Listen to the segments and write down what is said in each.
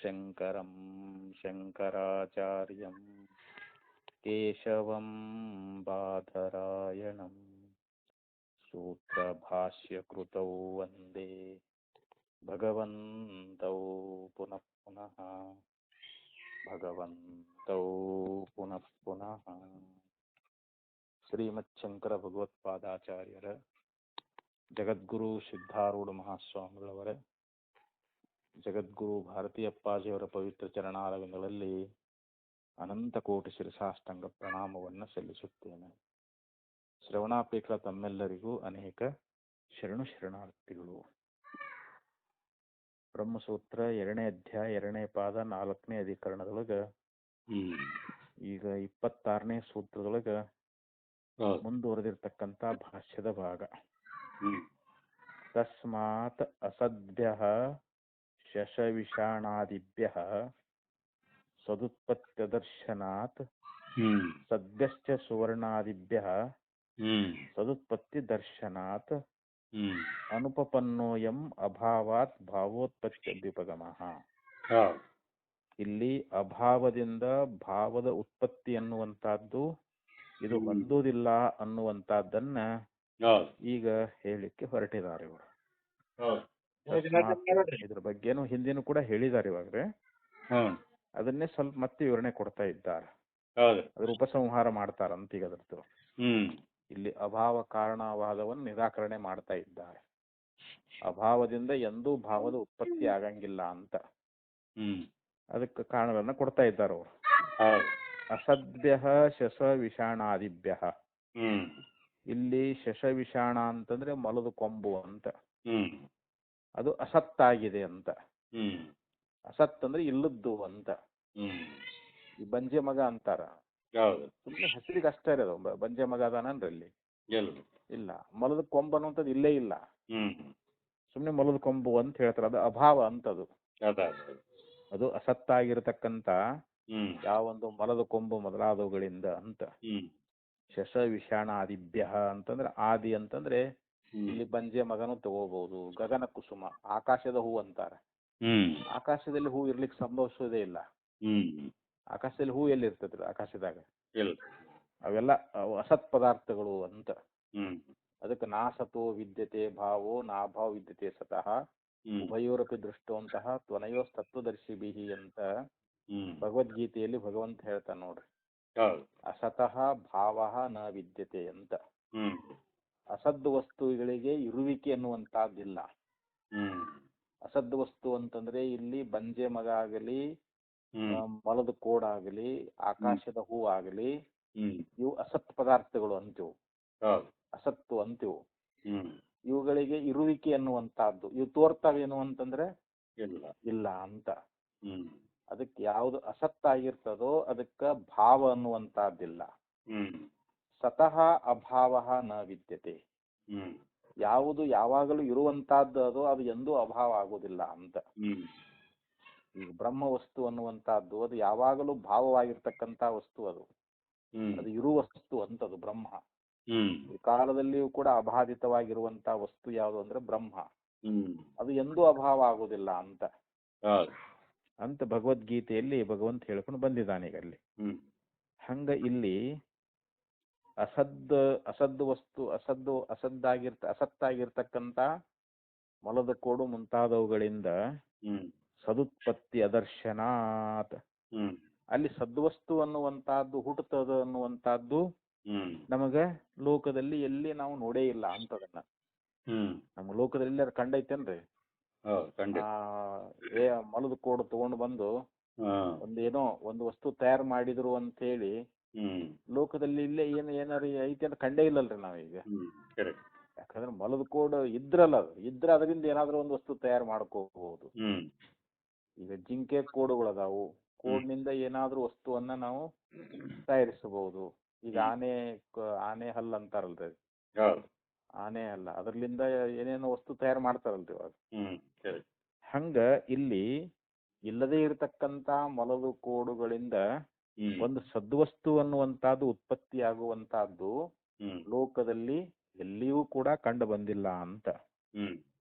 ಶಂಕರಂ ಶಂಕರಾಚಾರ್ಯಂ ಕೇಶವಂ ಬಾದರಾಯಣಂ ಸೂತ್ರಭಾಷ್ಯಕೃತೌ ವಂದೇ ಭಗವಂತೌ ಪುನಃ ಪುನಃ ಭಗವಂತೌ ಪುನಃ ಪುನಃ. ಶ್ರೀಮಚ್ಛಂಕರ ಭಗವತ್ಪಾದಾಚಾರ್ಯರ ಜಗದ್ಗುರು ಸಿದ್ಧಾರೂಢ ಮಹಾಸ್ವಾಮಿಗಳವರ ಜಗದ್ಗುರು ಭಾರತೀಯಪ್ಪಾಜಿಯವರ ಪವಿತ್ರ ಚರಣಾರವಿಂದಗಳಲ್ಲಿ ಅನಂತ ಕೋಟಿ ಶಿರಸಾಷ್ಟಾಂಗ ಪ್ರಣಾಮವನ್ನು ಸಲ್ಲಿಸುತ್ತೇನೆ. ಶ್ರವಣಾಪೇಕ್ಷ ತಮ್ಮೆಲ್ಲರಿಗೂ ಅನೇಕ ಶರಣಾರ್ಥಿಗಳು. ಬ್ರಹ್ಮಸೂತ್ರ 2ನೇ ಅಧ್ಯಾಯ 2ನೇ ಪಾದ 4ನೇ ಅಧಿಕರಣದೊಳಗ ಈಗ 26ನೇ ಸೂತ್ರದೊಳಗ ಮುಂದುವರೆದಿರ್ತಕ್ಕಂಥ ಭಾಷ್ಯದ ಭಾಗ. ತಸ್ಮಾತ್ ಅಸದ್ಭ್ಯಃ ಶಶವಿಷಾಣಾದಿಭ್ಯಃ ಸದುತ್ಪತ್ತ್ಯದರ್ಶನಾತ್ ಸದ್ಭ್ಯಶ್ಚ ಸುವರ್ಣಾದಿಭ್ಯಃ ಸದುತ್ಪತ್ತಿದರ್ಶನಾತ್ ಅನುಪಪನ್ನೋಯಂ ಅಭಾವಾತ್ ಭಾವೋತ್ಪತ್ತ್ಯಭ್ಯುಪಗಮಃ. ಇಲ್ಲಿ ಅಭಾವದಿಂದ ಭಾವದ ಉತ್ಪತ್ತಿ ಅನ್ನುವಂತಹದ್ದು ಇದು ಹೊಂದುವುದಿಲ್ಲ ಅನ್ನುವಂತಹದ್ದನ್ನ ಈಗ ಹೇಳಿಕ್ಕೆ ಹೊರಟಿದ್ದಾರೆ ಇವರು. ಇದ್ರ ಬಗ್ಗೆನೂ ಹಿಂದಿನೂ ಕೂಡ ಹೇಳಿದ್ದಾರೆ ಇವಾಗ್ರೆ. ಅದನ್ನೇ ಸ್ವಲ್ಪ ಮತ್ತೆ ವಿವರಣೆ ಕೊಡ್ತಾ ಇದ್ದಾರೆ. ಅದ್ರ ಉಪಸಂಹಾರ ಮಾಡ್ತಾರಂತ ಈಗ ಅದರದ್ದು. ಇಲ್ಲಿ ಅಭಾವ ಕಾರಣವಾದವನ್ನು ನಿರಾಕರಣೆ ಮಾಡ್ತಾ ಇದ್ದಾರೆ. ಅಭಾವದಿಂದ ಎಂದೂ ಭಾವದ ಉತ್ಪತ್ತಿ ಆಗಂಗಿಲ್ಲ ಅಂತ ಅದಕ್ಕೆ ಕಾರಣಗಳನ್ನ ಕೊಡ್ತಾ ಇದ್ದಾರೆ ಅವರು. ಅಸದ್ಭ್ಯ ಶಶ ವಿಷಾಣಾದಿಭ್ಯ. ಇಲ್ಲಿ ಶಶ ವಿಷಾಣ ಅಂತಂದ್ರೆ ಮೊಲದ ಕೊಂಬು ಅಂತ. ಅದು ಅಸತ್ತಾಗಿದೆ ಅಂತ. ಅಸತ್ ಅಂದ್ರೆ ಇಲ್ಲದ್ದು ಅಂತ. ಈ ಬಂಜೆ ಮಗ ಅಂತಾರ. ಸುಮ್ಮನೆ ಹೆಸರಿಗೆ ಅಷ್ಟೇ ಇರೋದು. ಬಂಜೆ ಮಗ ಅದಾನನ್ರಲ್ಲಿ ಇಲ್ಲ. ಮೊಲದ ಕೊಂಬು ಅನ್ನುವಂಥದ್ದು ಇಲ್ಲೇ ಇಲ್ಲ. ಸುಮ್ಮನೆ ಮೊಲದ ಕೊಂಬು ಅಂತ ಹೇಳ್ತಾರೆ. ಅದು ಅಭಾವ ಅಂತದು. ಅದು ಅಸತ್ತಾಗಿರತಕ್ಕಂತ ಯಾವೊಂದು ಮೊಲದ ಕೊಂಬು ಮೊದಲಾದವುಗಳಿಂದ ಅಂತ. ಶಶ ವಿಷಾಣ ಆದಿಭ್ಯ ಅಂತಂದ್ರೆ ಆದಿ ಅಂತಂದ್ರೆ ಇಲ್ಲಿ ಬಂಜೆ ಮಗನು ತಗೋಬಹುದು. ಗಗನ ಕುಸುಮ ಆಕಾಶದ ಹೂ ಅಂತಾರ. ಆಕಾಶದಲ್ಲಿ ಹೂ ಇರ್ಲಿಕ್ಕೆ ಸಂಭವಿಸೋದೇ ಇಲ್ಲ. ಆಕಾಶದಲ್ಲಿ ಹೂ ಎಲ್ಲಿ ಇರ್ತದ್ರಿ ಆಕಾಶದಾಗ? ಅವೆಲ್ಲ ಅಸತ್ ಪದಾರ್ಥಗಳು ಅಂತ. ಅದಕ್ಕೆ ನಾಸತೋ ವಿದ್ಯತೆ ಭಾವೋ ನಾಭಾವ ವಿದ್ಯತೆ ಸತಃ ಉಭಯೋರಪಿ ದೃಷ್ಟವಂತಹ ತ್ವನಯೋ ತತ್ವದರ್ಶಿಭಿಹಿ ಅಂತ ಭಗವದ್ಗೀತೆಯಲ್ಲಿ ಭಗವಂತ ಹೇಳ್ತಾನೆ ನೋಡ್ರಿ. ಅಸತಃ ಭಾವ ನ ವಿದ್ಯತೆ ಅಂತ. ಅಸದ್ ವಸ್ತುಗಳಿಗೆ ಇರುವಿಕೆ ಅನ್ನುವಂತಹದ್ದಿಲ್ಲ. ಅಸದ್ ವಸ್ತು ಅಂತಂದ್ರೆ ಇಲ್ಲಿ ಬಂಜೆ ಮಗ ಆಗಲಿ, ಮೊಲದ ಕೋಡಾಗಲಿ, ಆಕಾಶದ ಹೂ ಆಗಲಿ, ಇವು ಅಸತ್ ಪದಾರ್ಥಗಳು ಅಂತೀವು. ಅಸತ್ತು ಅಂತೀವು. ಇವುಗಳಿಗೆ ಇರುವಿಕೆ ಅನ್ನುವಂತಹದ್ದು ಇವು ತೋರ್ತಾವೇನು ಅಂತಂದ್ರೆ ಇಲ್ಲ ಅಂತ. ಅದಕ್ಕೆ ಯಾವುದು ಅಸತ್ತಾಗಿರ್ತದೋ ಅದಕ್ಕ ಭಾವ ಅನ್ನುವಂತಹದ್ದಿಲ್ಲ. ಸತಃ ಅಭಾವ ನ ವಿದ್ಯತೆ. ಯಾವುದು ಯಾವಾಗಲೂ ಇರುವಂತಹದ್ದು ಅದು ಎಂದೂ ಅಭಾವ ಆಗುವುದಿಲ್ಲ ಅಂತ. ಈಗ ಬ್ರಹ್ಮ ವಸ್ತು ಅನ್ನುವಂತಹದ್ದು ಅದು ಯಾವಾಗಲೂ ಭಾವವಾಗಿರ್ತಕ್ಕಂತ ವಸ್ತು. ಅದು ಇರುವ ವಸ್ತು ಅಂತದು ಬ್ರಹ್ಮ. ಈ ಕಾಲದಲ್ಲಿಯೂ ಕೂಡ ಅಬಾಧಿತವಾಗಿರುವಂತ ವಸ್ತು ಯಾವುದು ಅಂದ್ರೆ ಬ್ರಹ್ಮ. ಅದು ಎಂದೂ ಅಭಾವ ಆಗುವುದಿಲ್ಲ ಅಂತ ಅಂತ ಭಗವದ್ಗೀತೆಯಲ್ಲಿ ಭಗವಂತ ಹೇಳ್ಕೊಂಡು ಬಂದಿದ್ದಾನೆ ಈಗ ಅಲ್ಲಿ. ಹಂಗ ಇಲ್ಲಿ ಅಸದ್ದು ವಸ್ತು ಅಸತ್ತಾಗಿರ್ತಕ್ಕಂತ ಮೊಲದ ಕೋಡು ಮುಂತಾದವುಗಳಿಂದ ಸದುತ್ಪತ್ತಿ ಅದರ್ಶನಾತ್. ಅಲ್ಲಿ ಸದ್ವಸ್ತು ಅನ್ನುವಂತಹದ್ದು ಹುಟ್ಟುತ್ತದೆ ಅನ್ನುವಂತಹದ್ದು ನಮಗ ಲೋಕದಲ್ಲಿ ಎಲ್ಲಿ ನಾವು ನೋಡೇ ಇಲ್ಲ ಅಂತದನ್ನ. ನಮ್ಮ ಲೋಕದಲ್ಲಿ ಎಲ್ಲಾರು ಕಂಡೈತೇನ್ರಿ? ಮೊಲದ ಕೋಡು ತಗೊಂಡು ಬಂದು ಒಂದೇನೋ ಒಂದು ವಸ್ತು ತಯಾರು ಮಾಡಿದ್ರು ಅಂತ ಹೇಳಿ ಲೋಕದಲ್ಲಿ ಇಲ್ಲೇ ಏನಾರು ಐತಿ ಅಂತ ಕಂಡೇ ಇಲ್ಲಲ್ರಿ ನಾವೀಗ. ಯಾಕಂದ್ರೆ ಮೊಲದ ಕೋಡ್ ಇದ್ರಲ್ಲ, ಇದ್ರೆ ಅದರಿಂದ ಏನಾದ್ರೂ ಒಂದು ವಸ್ತು ತಯಾರು ಮಾಡ್ಕೋಬಹುದು. ಈಗ ಜಿಂಕೆ ಕೋಡುಗಳದಾವು. ಕೋಡ್ನಿಂದ ಏನಾದ್ರೂ ವಸ್ತುವನ್ನ ನಾವು ತಯಾರಿಸಬಹುದು. ಈಗ ಆನೆ ಹಲ್ಲ ಅಂತಾರಲ್ರಿ, ಆನೆ ಹಲ್ಲ ಅದ್ರಲಿಂದ ಏನೇನೋ ವಸ್ತು ತಯಾರು ಮಾಡ್ತಾರಲ್ರಿ ಇವಾಗ. ಹಂಗ ಇಲ್ಲಿ ಇಲ್ಲದೇ ಇರತಕ್ಕಂತ ಮೊಲದ ಕೋಡುಗಳಿಂದ ಒಂದು ಸದ್ವಸ್ತು ಅನ್ನುವಂತಹದ್ದು ಉತ್ಪತ್ತಿ ಆಗುವಂತಹದ್ದು ಲೋಕದಲ್ಲಿ ಎಲ್ಲಿಯೂ ಕೂಡ ಕಂಡು ಬಂದಿಲ್ಲ ಅಂತ.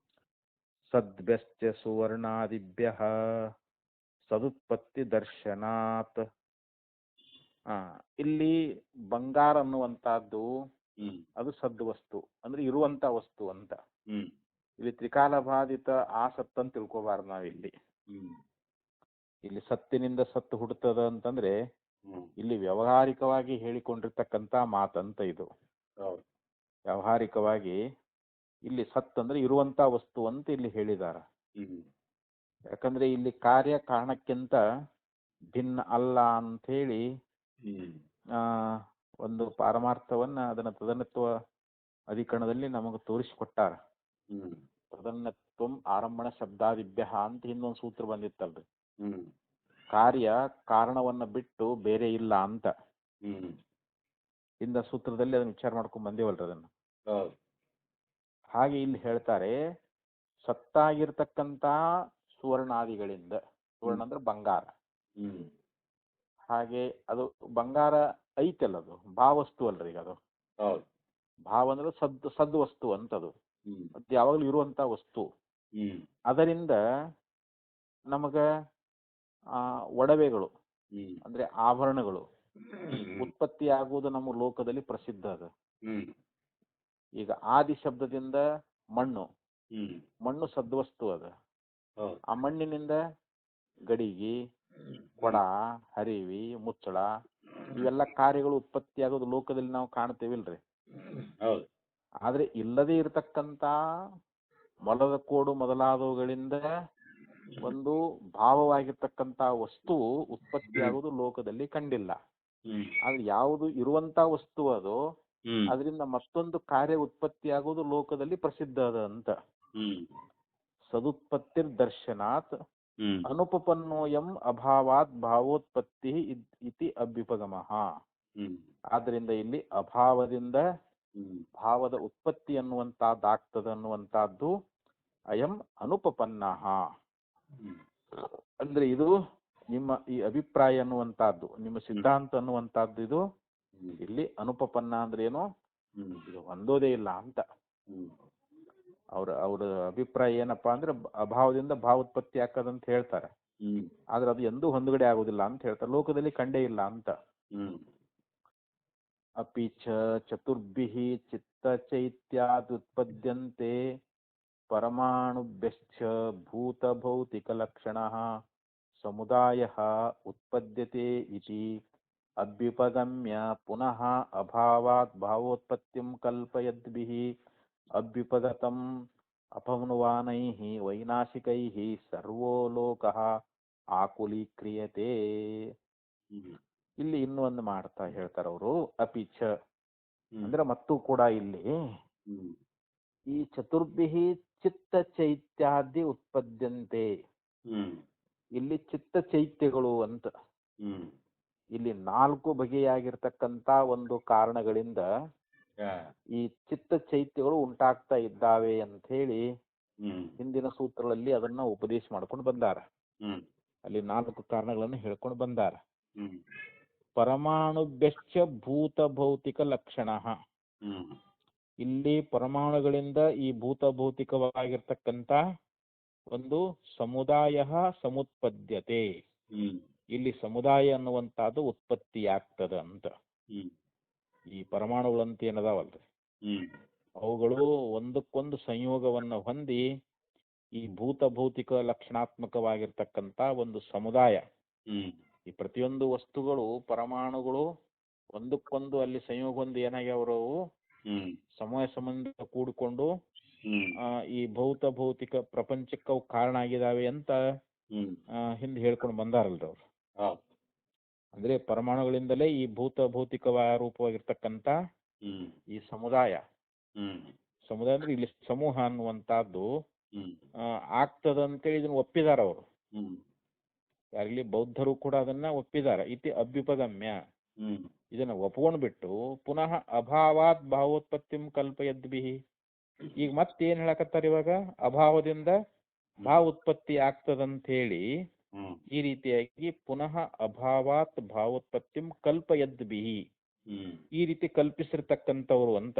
ಸದ್ಭ್ಯಶ್ಚ ಸುವರ್ಣಾದಿಭ್ಯ ಸದುತ್ಪತ್ತಿ ದರ್ಶನಾತ್. ಇಲ್ಲಿ ಬಂಗಾರ ಅನ್ನುವಂತಹದ್ದು ಅದು ಸದ್ವಸ್ತು ಅಂದ್ರೆ ಇರುವಂತ ವಸ್ತು ಅಂತ. ಇಲ್ಲಿ ತ್ರಿಕಾಲ ಬಾಧಿತ ಆ ಸತ್ ಅಂತ ತಿಳ್ಕೊಬಾರ್ದು ನಾವಿಲ್ಲಿ. ಇಲ್ಲಿ ಸತ್ತಿನಿಂದ ಸತ್ತು ಹುಟ್ಟುತ್ತದ ಅಂತಂದ್ರೆ ಇಲ್ಲಿ ವ್ಯಾವಹಾರಿಕವಾಗಿ ಹೇಳಿಕೊಂಡಿರ್ತಕ್ಕಂತ ಮಾತಂತ ಇದು. ವ್ಯಾವಹಾರಿಕವಾಗಿ ಇಲ್ಲಿ ಸತ್ ಅಂದ್ರೆ ಇರುವಂತ ವಸ್ತು ಅಂತ ಇಲ್ಲಿ ಹೇಳಿದಾರ. ಯಾಕಂದ್ರೆ ಇಲ್ಲಿ ಕಾರ್ಯ ಕಾರಣಕ್ಕಿಂತ ಭಿನ್ನ ಅಲ್ಲ ಅಂತ ಹೇಳಿ ಒಂದು ಪಾರಮಾರ್ಥವನ್ನ ಅದನ್ನ ತದನತ್ವ ಅಧಿಕರಣದಲ್ಲಿ ನಮಗೆ ತೋರಿಸಿಕೊಟ್ಟಾರ. ತದನ್ನತ್ವಂ ಆರಂಭಣ ಶಬ್ದಾದಿಭ್ಯ ಅಂತ ಹಿಂದೊಂದು ಸೂತ್ರ ಬಂದಿತ್ತಲ್ರಿ. ಕಾರ್ಯ ಕಾರಣವನ್ನ ಬಿಟ್ಟು ಬೇರೆ ಇಲ್ಲ ಅಂತ ಇಂದ ಸೂತ್ರದಲ್ಲಿ ಅದನ್ನ ವಿಚಾರ ಮಾಡ್ಕೊಂಡ್ ಬಂದೇವಲ್ರಿ ಅದನ್ನ. ಹಾಗೆ ಇಲ್ಲಿ ಹೇಳ್ತಾರೆ ಸತ್ತಾಗಿರ್ತಕ್ಕಂತ ಸುವರ್ಣಾದಿಗಳಿಂದ, ಸುವರ್ಣ ಅಂದ್ರೆ ಬಂಗಾರ, ಹಾಗೆ ಅದು ಬಂಗಾರ ಐತಲ್ಲ, ಅದು ಭಾವವಸ್ತು ಅಲ್ರಿ. ಈಗ ಅದು ಭಾವ ಅಂದ್ರೆ ಸದ್ವಸ್ತು ಅಂತದು, ಅದು ಯಾವಾಗಲೂ ಇರುವಂತ ವಸ್ತು. ಅದರಿಂದ ನಮಗ ಒಡವೆಗಳು ಅಂದ್ರೆ ಆಭರಣಗಳು ಉತ್ಪತ್ತಿ ಆಗುವುದು ನಮ್ಮ ಲೋಕದಲ್ಲಿ ಪ್ರಸಿದ್ಧ ಅದ. ಈಗ ಆದಿ ಶಬ್ದದಿಂದ ಮಣ್ಣು ಸದ್ವಸ್ತು ಅದ. ಆ ಮಣ್ಣಿನಿಂದ ಗಡಿಗೆ, ಕೊಡ, ಹರಿವಿ, ಮುಚ್ಚಳ ಇವೆಲ್ಲ ಕಾರ್ಯಗಳು ಉತ್ಪತ್ತಿ ಆಗೋದು ಲೋಕದಲ್ಲಿ ನಾವು ಕಾಣ್ತೇವಿಲ್ರಿ. ಆದ್ರೆ ಇಲ್ಲದೆ ಇರತಕ್ಕಂತ ಮೊಲದ ಕೋಡು ಮೊದಲಾದವುಗಳಿಂದ ಒಂದು ಭಾವವಾಗಿರ್ತಕ್ಕಂತ ವಸ್ತು ಉತ್ಪತ್ತಿ ಆಗೋದು ಲೋಕದಲ್ಲಿ ಕಂಡಿಲ್ಲ. ಆದ್ರೆ ಯಾವುದು ಇರುವಂತ ವಸ್ತು ಅದು, ಅದರಿಂದ ಮತ್ತೊಂದು ಕಾರ್ಯ ಉತ್ಪತ್ತಿ ಆಗೋದು ಲೋಕದಲ್ಲಿ ಪ್ರಸಿದ್ಧ ಅದ ಅಂತ. ಸದುತ್ಪತ್ತಿರ್ ದರ್ಶನಾತ್ ಅನುಪಪನ್ನೋಯಂ ಅಭಾವಾತ್ ಭಾವೋತ್ಪತ್ತಿ ಇತಿ ಅಭ್ಯುಪಗಮಃ. ಆದ್ರಿಂದ ಇಲ್ಲಿ ಅಭಾವದಿಂದ ಭಾವದ ಉತ್ಪತ್ತಿ ಅನ್ನುವಂತಹದ್ದಾಗ್ತದ ಅನ್ನುವಂತಹದ್ದು ಅಯಂ ಅನುಪಪನ್ನ. ಅಂದ್ರೆ ಇದು ನಿಮ್ಮ ಈ ಅಭಿಪ್ರಾಯ ಅನ್ನುವಂತಹದ್ದು, ನಿಮ್ಮ ಸಿದ್ಧಾಂತ ಅನ್ನುವಂತಹದ್ದು ಇದು ಇಲ್ಲಿ ಅಂದ್ರೆ ಏನು, ಇದು ಹೊಂದೋದೇ ಇಲ್ಲ ಅಂತ. ಅವ್ರ ಅಭಿಪ್ರಾಯ ಏನಪ್ಪಾ ಅಂದ್ರೆ ಅಭಾವದಿಂದ ಭಾವೋತ್ಪತ್ತಿ ಆಗ್ತದಂತ ಹೇಳ್ತಾರೆ. ಆದ್ರೆ ಅದು ಎಂದೂ ಹೊಂದಗಡೆ ಆಗುದಿಲ್ಲ ಅಂತ ಹೇಳ್ತಾರೆ, ಲೋಕದಲ್ಲಿ ಕಂಡೇ ಇಲ್ಲ ಅಂತ. ಅಪಿ ಚ ಚತುರ್ಭಿಃ ಚಿತ್ತ ಚೈತ್ಯಾದುತ್ಪದ್ಯಂತೆ ಪರಮಾಣುಭ್ಯಶ್ಚ ಭೂತ ಭೌತಿಕ ಲಕ್ಷಣಃ ಸಮುದಾಯಃ ಉತ್ಪದ್ಯತೆ ಇತಿ ಅಭ್ಯುಪಗಮ್ಯ ಪುನಃ ಅಭಾವಾತ್ ಭಾವೋತ್ಪತ್ತಿಂ ಕಲ್ಪಯದ್ಭಿಃ ಅಭ್ಯುಪಗತಂ ಅಪಮನುವಾನೈಃ ವೈನಾಶಿಕೈಃ ಸರ್ವೋ ಲೋಕಃ ಆಕುಲೀಕ್ರಿಯತೆ. ಇಲ್ಲಿ ಇನ್ನೂ ಒಂದು ಮಾಡ್ತಾ ಹೇಳ್ತಾರ ಅವರು, ಅಪಿಚ ಅಂದ್ರೆ ಮತ್ತು ಕೂಡ ಇಲ್ಲಿ ಈ ಚತುರ್ಭಿಃ ಚಿತ್ತ ಚೈತ್ಯಾದಿ ಉತ್ಪದ್ಯಂತೆ. ಇಲ್ಲಿ ಚಿತ್ತ ಚೈತ್ಯಗಳು ಅಂತ ಇಲ್ಲಿ 4 ಬಗೆಯಾಗಿರ್ತಕ್ಕಂತ ಒಂದು ಕಾರಣಗಳಿಂದ ಈ ಚಿತ್ತ ಚೈತ್ಯಗಳು ಉಂಟಾಗ್ತಾ ಇದ್ದಾವೆ ಅಂತ ಹೇಳಿ ಹಿಂದಿನ ಸೂತ್ರಗಳಲ್ಲಿ ಅದನ್ನ ಉಪದೇಶ ಮಾಡ್ಕೊಂಡು ಬಂದಾರ. ಅಲ್ಲಿ 4 ಕಾರಣಗಳನ್ನು ಹೇಳ್ಕೊಂಡು ಬಂದಾರ. ಪರಮಾಣುಭ್ಯಶ್ಚ ಭೂತ ಭೌತಿಕ ಲಕ್ಷಣ. ಇಲ್ಲಿ ಪರಮಾಣುಗಳಿಂದ ಈ ಭೂತ ಭೌತಿಕವಾಗಿರ್ತಕ್ಕಂತ ಒಂದು ಸಮುದಾಯ ಸಮುತ್ಪದ್ಯತೆ. ಇಲ್ಲಿ ಸಮುದಾಯ ಅನ್ನುವಂತಹದ್ದು ಉತ್ಪತ್ತಿಯಾಗ್ತದ ಅಂತ. ಈ ಪರಮಾಣುಗಳಂತ ಏನದಾವಲ್ರಿ, ಅವುಗಳು ಒಂದಕ್ಕೊಂದು ಸಂಯೋಗವನ್ನು ಹೊಂದಿ ಈ ಭೂತ ಭೌತಿಕ ಲಕ್ಷಣಾತ್ಮಕವಾಗಿರ್ತಕ್ಕಂತ ಒಂದು ಸಮುದಾಯ. ಈ ಪ್ರತಿಯೊಂದು ವಸ್ತುಗಳು ಪರಮಾಣುಗಳು ಒಂದಕ್ಕೊಂದು ಅಲ್ಲಿ ಸಂಯೋಗ ಹೊಂದಿ ಏನಾಗ್ಯಾವ್ರು, ಸಮಯ ಸಂಬಂಧ ಕೂಡಿಕೊಂಡು ಈ ಭೌತ ಭೌತಿಕ ಪ್ರಪಂಚಕ್ಕೆ ಅವು ಕಾರಣ ಆಗಿದಾವೆ ಅಂತ ಹಿಂದೆ ಹೇಳ್ಕೊಂಡು ಬಂದಾರಲ್ರಿ ಅವ್ರು. ಅಂದ್ರೆ ಪರಮಾಣುಗಳಿಂದಲೇ ಈ ಭೂತ ಭೌತಿಕ ರೂಪವಾಗಿರ್ತಕ್ಕಂತ ಈ ಸಮುದಾಯ ಅಂದ್ರೆ ಇಲ್ಲಿ ಸಮೂಹ ಅನ್ನುವಂತಹದ್ದು ಆಗ್ತದಂತೇಳಿ ಇದನ್ನ ಒಪ್ಪಿದಾರ ಅವರು. ಯಾರಿಲ್ಲಿ ಬೌದ್ಧರು ಕೂಡ ಅದನ್ನ ಒಪ್ಪಿದಾರ. ಇತಿ ಅಭ್ಯುಪಗಮ್ಯ, ಇದನ್ನ ಒಪ್ಕೊಂಡ್ಬಿಟ್ಟು ಪುನಃ ಅಭಾವಾತ್ ಭಾವೋತ್ಪತ್ತಿಂ ಕಲ್ಪಯದ್ಭಿಃ. ಈಗ ಮತ್ತೇನ್ ಹೇಳಕತ್ತಾರ ಇವಾಗ, ಅಭಾವದಿಂದ ಭಾವ ಉತ್ಪತ್ತಿ ಆಗ್ತದಂತ ಹೇಳಿ ಈ ರೀತಿಯಾಗಿ ಪುನಃ ಅಭಾವಾತ್ ಭಾವೋತ್ಪತ್ತಿಂ ಕಲ್ಪಯದ್ಭಿಃ ಈ ರೀತಿ ಕಲ್ಪಿಸಿರ್ತಕ್ಕಂಥವ್ರು ಅಂತ.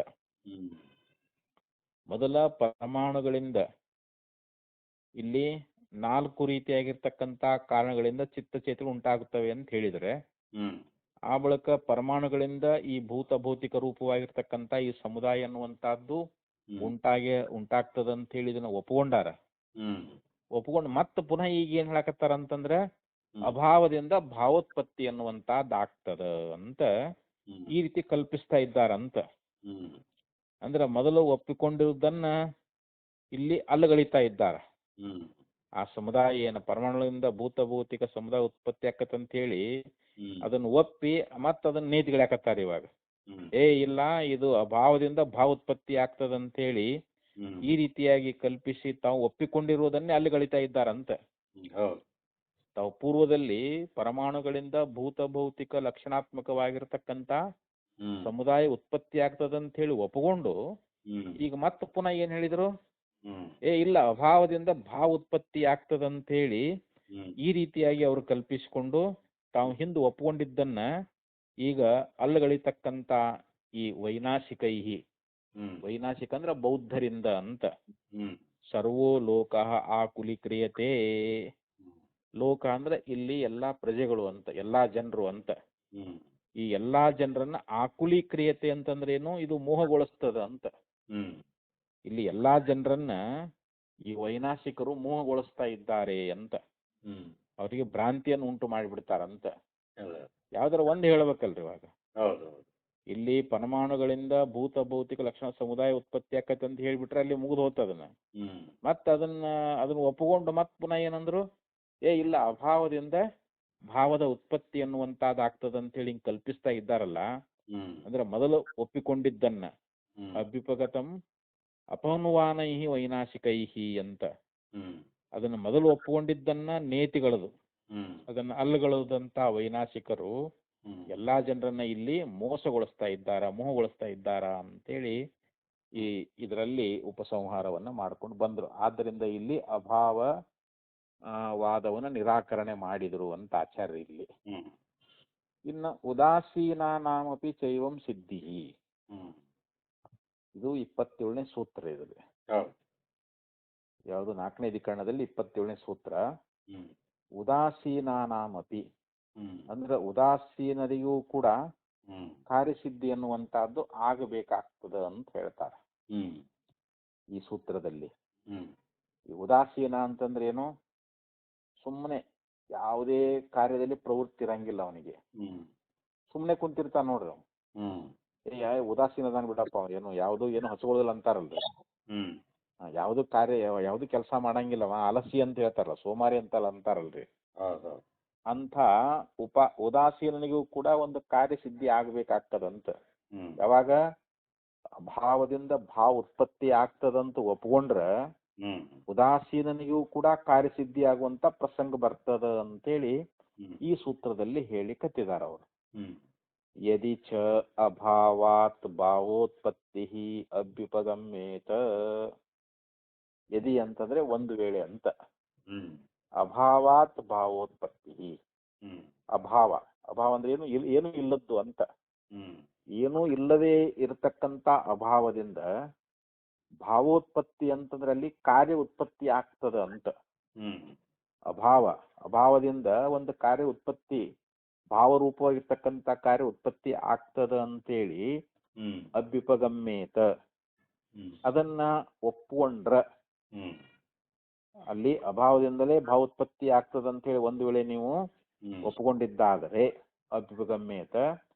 ಮೊದಲ ಪರಮಾಣುಗಳಿಂದ ಇಲ್ಲಿ 4 ರೀತಿಯಾಗಿರ್ತಕ್ಕಂಥ ಕಾರಣಗಳಿಂದ ಚಿತ್ತಚೇತಗಳು ಉಂಟಾಗುತ್ತವೆ ಅಂತ ಹೇಳಿದರೆ, ಆ ಬಳಿಕ ಪರಮಾಣುಗಳಿಂದ ಈ ಭೌತಿಕ ರೂಪವಾಗಿರ್ತಕ್ಕಂಥ ಈ ಸಮುದಾಯ ಅನ್ನುವಂಥದ್ದು ಉಂಟಾಗ್ತದಂತ ಹೇಳಿ ಇದನ್ನ ಒಪ್ಕೊಂಡಾರ. ಒಪ್ಕೊಂಡು ಮತ್ತೆ ಪುನಃ ಈಗ ಏನ್ ಹೇಳಕತ್ತಾರ ಅಂತಂದ್ರೆ ಅಭಾವದಿಂದ ಭಾವೋತ್ಪತ್ತಿ ಅನ್ನುವಂಥದ್ದು ಆಗ್ತದ ಅಂತ ಈ ರೀತಿ ಕಲ್ಪಿಸ್ತಾ ಇದ್ದಾರಂತ. ಅಂದ್ರೆ ಮೊದಲು ಒಪ್ಪಿಕೊಂಡಿರುವುದನ್ನ ಇಲ್ಲಿ ಅಲ್ಲಗಳಿತಾ ಇದ್ದಾರೆ. ಆ ಸಮುದಾಯ ಏನು ಪರಮಾಣುಗಳಿಂದ ಭೌತಿಕ ಸಮುದಾಯ ಉತ್ಪತ್ತಿ ಆಕತ್ತಂತ ಹೇಳಿ ಅದನ್ನು ಒಪ್ಪಿ ಮತ್ತ ಅದನ್ನ ನೇತಿಗಳಾಕತ್ತಾರ ಇವಾಗ. ಇಲ್ಲ ಇದು ಅಭಾವದಿಂದ ಭಾವೋತ್ಪತ್ತಿ ಆಗ್ತದಂತ ಹೇಳಿ ಈ ರೀತಿಯಾಗಿ ಕಲ್ಪಿಸಿ ತಾವು ಒಪ್ಪಿಕೊಂಡಿರುವುದನ್ನೇ ಅಲ್ಲಗಳಿತಾ ಇದ್ದಾರಂತ. ತಾವು ಪೂರ್ವದಲ್ಲಿ ಪರಮಾಣುಗಳಿಂದ ಭೌತಿಕ ಲಕ್ಷಣಾತ್ಮಕವಾಗಿರ್ತಕ್ಕಂಥ ಸಮುದಾಯ ಉತ್ಪತ್ತಿ ಆಗ್ತದಂತ ಹೇಳಿ ಒಪ್ಪಿಕೊಂಡು ಈಗ ಮತ್ತೆ ಪುನಃ ಏನ್ ಹೇಳಿದ್ರು, ಇಲ್ಲ ಅಭಾವದಿಂದ ಭಾವ ಉತ್ಪತ್ತಿ ಆಗ್ತದಂತ ಹೇಳಿ ಈ ರೀತಿಯಾಗಿ ಅವರು ಕಲ್ಪಿಸಿಕೊಂಡು ತಾವು ಹಿಂದೆ ಒಪ್ಕೊಂಡಿದ್ದನ್ನ ಈಗ ಅಲ್ಲಗಳಿತಕ್ಕಂತ ಈ ವೈನಾಶಿಕೈಹಿ, ವೈನಾಶಿಕ ಅಂದ್ರ ಬೌದ್ಧರಿಂದ ಅಂತ, ಸರ್ವೋ ಲೋಕ ಆಕುಲಿ ಕ್ರಿಯತೆ. ಲೋಕ ಅಂದ್ರೆ ಇಲ್ಲಿ ಎಲ್ಲಾ ಪ್ರಜೆಗಳು ಅಂತ, ಎಲ್ಲಾ ಜನರು ಅಂತ. ಈ ಎಲ್ಲಾ ಜನರನ್ನ ಆಕುಲಿ ಕ್ರಿಯತೆ ಅಂತಂದ್ರೆ ಏನು, ಇದು ಮೋಹಗೊಳಿಸ್ತದ ಅಂತ. ಇಲ್ಲಿ ಎಲ್ಲಾ ಜನರನ್ನ ಈ ವೈನಾಶಿಕರು ಮೋಹಗೊಳಿಸ್ತಾ ಇದ್ದಾರೆ ಅಂತ, ಅವರಿಗೆ ಭ್ರಾಂತಿಯನ್ನು ಉಂಟು ಮಾಡಿಬಿಡ್ತಾರಂತ. ಯಾವ್ದಾರ ಒಂದು ಹೇಳ್ಬೇಕಲ್ರಿ ಇವಾಗ. ಇಲ್ಲಿ ಪರಮಾಣುಗಳಿಂದ ಭೌತಿಕ ಲಕ್ಷಣ ಸಮುದಾಯ ಉತ್ಪತ್ತಿ ಆಕತ್ತೆ ಅಂತ ಹೇಳ್ಬಿಟ್ರೆ ಅಲ್ಲಿ ಮುಗಿದು ಹೋಗ್ತದನ್ನ. ಮತ್ತ ಅದನ್ನ ಒಪ್ಪಿಕೊಂಡು ಮತ್ ಪುನಃ ಏನಂದ್ರು, ಇಲ್ಲ ಅಭಾವದಿಂದ ಭಾವದ ಉತ್ಪತ್ತಿ ಅನ್ನುವಂತಾದ್ ಆಗ್ತದಂತ ಹೇಳಿ ಹಿಂಗ್ ಕಲ್ಪಿಸ್ತಾ ಇದ್ದಾರಲ್ಲ. ಅಂದ್ರೆ ಮೊದಲು ಒಪ್ಪಿಕೊಂಡಿದ್ದನ್ನ ಅಭ್ಯುಪಗತಂ ಅಪನುವಾನೈಹಿ ವೈನಾಶಿಕೈಹಿ ಅಂತ, ಅದನ್ನ ಮೊದಲು ಒಪ್ಪಿಕೊಂಡಿದ್ದನ್ನ ನೇತಿಗಳದು, ಅದನ್ನ ಅಲ್ಲಗಳದಂತ ವೈನಾಶಿಕರು ಎಲ್ಲಾ ಜನರನ್ನ ಇಲ್ಲಿ ಮೋಸಗೊಳಿಸ್ತಾ ಇದ್ದಾರ, ಮೋಹಗೊಳಿಸ್ತಾ ಇದ್ದಾರ ಅಂತೇಳಿ ಇದರಲ್ಲಿ ಉಪಸಂಹಾರವನ್ನ ಮಾಡ್ಕೊಂಡು ಬಂದ್ರು. ಆದ್ದರಿಂದ ಇಲ್ಲಿ ಅಭಾವ ವಾದವನ್ನ ನಿರಾಕರಣೆ ಮಾಡಿದ್ರು ಅಂತ ಆಚಾರ್ಯ ಇಲ್ಲಿ. ಇನ್ನು ಉದಾಸೀನಾನಾಮಪಿ ಚೈವಂ ಸಿದ್ಧಿ, ಇದು 27ನೇ ಸೂತ್ರ. ಇದ್ರಲ್ಲಿ ಯಾವುದು 4ನೇ ಅಧಿಕರಣದಲ್ಲಿ 27ನೇ ಸೂತ್ರ. ಉದಾಸೀನಾನಾಮಪಿ ಅಂದ್ರೆ ಉದಾಸೀನರಿಗೂ ಕೂಡ ಕಾರ್ಯಸಿದ್ಧಿ ಅನ್ನುವಂತಹದ್ದು ಆಗಬೇಕಾಗ್ತದ ಅಂತ ಹೇಳ್ತಾರೆ ಈ ಸೂತ್ರದಲ್ಲಿ. ಈ ಉದಾಸೀನ ಅಂತಂದ್ರೆ ಏನು, ಸುಮ್ಮನೆ ಯಾವುದೇ ಕಾರ್ಯದಲ್ಲಿ ಪ್ರವೃತ್ತಿ ಇರಂಗಿಲ್ಲ ಅವನಿಗೆ, ಸುಮ್ಮನೆ ಕುಂತಿರ್ತಾನ ನೋಡ್ರಿ ಅವ್ನು. ಉದಾಸೀನದಾನ್ ಬಿಡಪ್ಪ, ಏನು ಏನು ಹಚ್ಕೊಳ್ಳೋದಿಲ್ಲ ಅಂತಾರಲ್ರಿ. ಯಾವ್ದು ಕಾರ್ಯ ಯಾವ್ದು ಕೆಲಸ ಮಾಡಂಗಿಲ್ಲ ಅವ ಆಲಸಿ ಅಂತ ಹೇಳ್ತಾರಲ್ಲ, ಸೋಮಾರಿ ಅಂತಾರಲ್ರಿ. ಅಂತ ಉದಾಸೀನನಿಗೂ ಕೂಡ ಒಂದು ಕಾರ್ಯಸಿದ್ಧಿ ಆಗ್ಬೇಕಾಗ್ತದಂತ. ಯಾವಾಗ ಭಾವದಿಂದ ಭಾವ ಉತ್ಪತ್ತಿ ಆಗ್ತದಂತ ಒಪ್ಕೊಂಡ್ರ ಉದಾಸೀನನಿಗೂ ಕೂಡ ಕಾರ್ಯಸಿದ್ಧಿ ಆಗುವಂತ ಪ್ರಸಂಗ ಬರ್ತದ ಅಂತೇಳಿ ಈ ಸೂತ್ರದಲ್ಲಿ ಹೇಳಿ ಕತ್ತಿದಾರ ಅವರು. ಯದಿ ಚ ಅಭಾವಾತ್ ಭಾವೋತ್ಪತ್ತಿ ಅಭ್ಯುಪಗಮ್ಯೇತ. ಯದಿ ಅಂತಂದ್ರೆ ಒಂದು ವೇಳೆ ಅಂತ, ಅಭಾವಾತ್ ಭಾವೋತ್ಪತ್ತಿ. ಅಭಾವ ಅಂದ್ರೆ ಏನು ಇಲ್ಲದ್ದು ಅಂತ. ಏನೂ ಇಲ್ಲದೆ ಇರತಕ್ಕಂತ ಅಭಾವದಿಂದ ಭಾವೋತ್ಪತ್ತಿ ಅಂತಂದ್ರೆ ಅಲ್ಲಿ ಕಾರ್ಯ ಉತ್ಪತ್ತಿ ಆಗ್ತದ ಅಂತ. ಅಭಾವದಿಂದ ಒಂದು ಕಾರ್ಯ ಉತ್ಪತ್ತಿ, ಭಾವರೂಪವಾಗಿರ್ತಕ್ಕಂಥ ಕಾರ್ಯ ಉತ್ಪತ್ತಿ ಆಗ್ತದ ಅಂತೇಳಿ ಅಭ್ಯುಪಗಮ್ಯೇತ, ಅದನ್ನ ಒಪ್ಕೊಂಡ್ರ ಅಲ್ಲಿ ಅಭಾವದಿಂದಲೇ ಭಾವೋತ್ಪತ್ತಿ ಆಗ್ತದಂತ ಹೇಳಿ ಒಂದು ವೇಳೆ ನೀವು ಒಪ್ಕೊಂಡಿದ್ದಾದರೆ ಅಭ್ಯುಪಗಮ್ಯೇತ.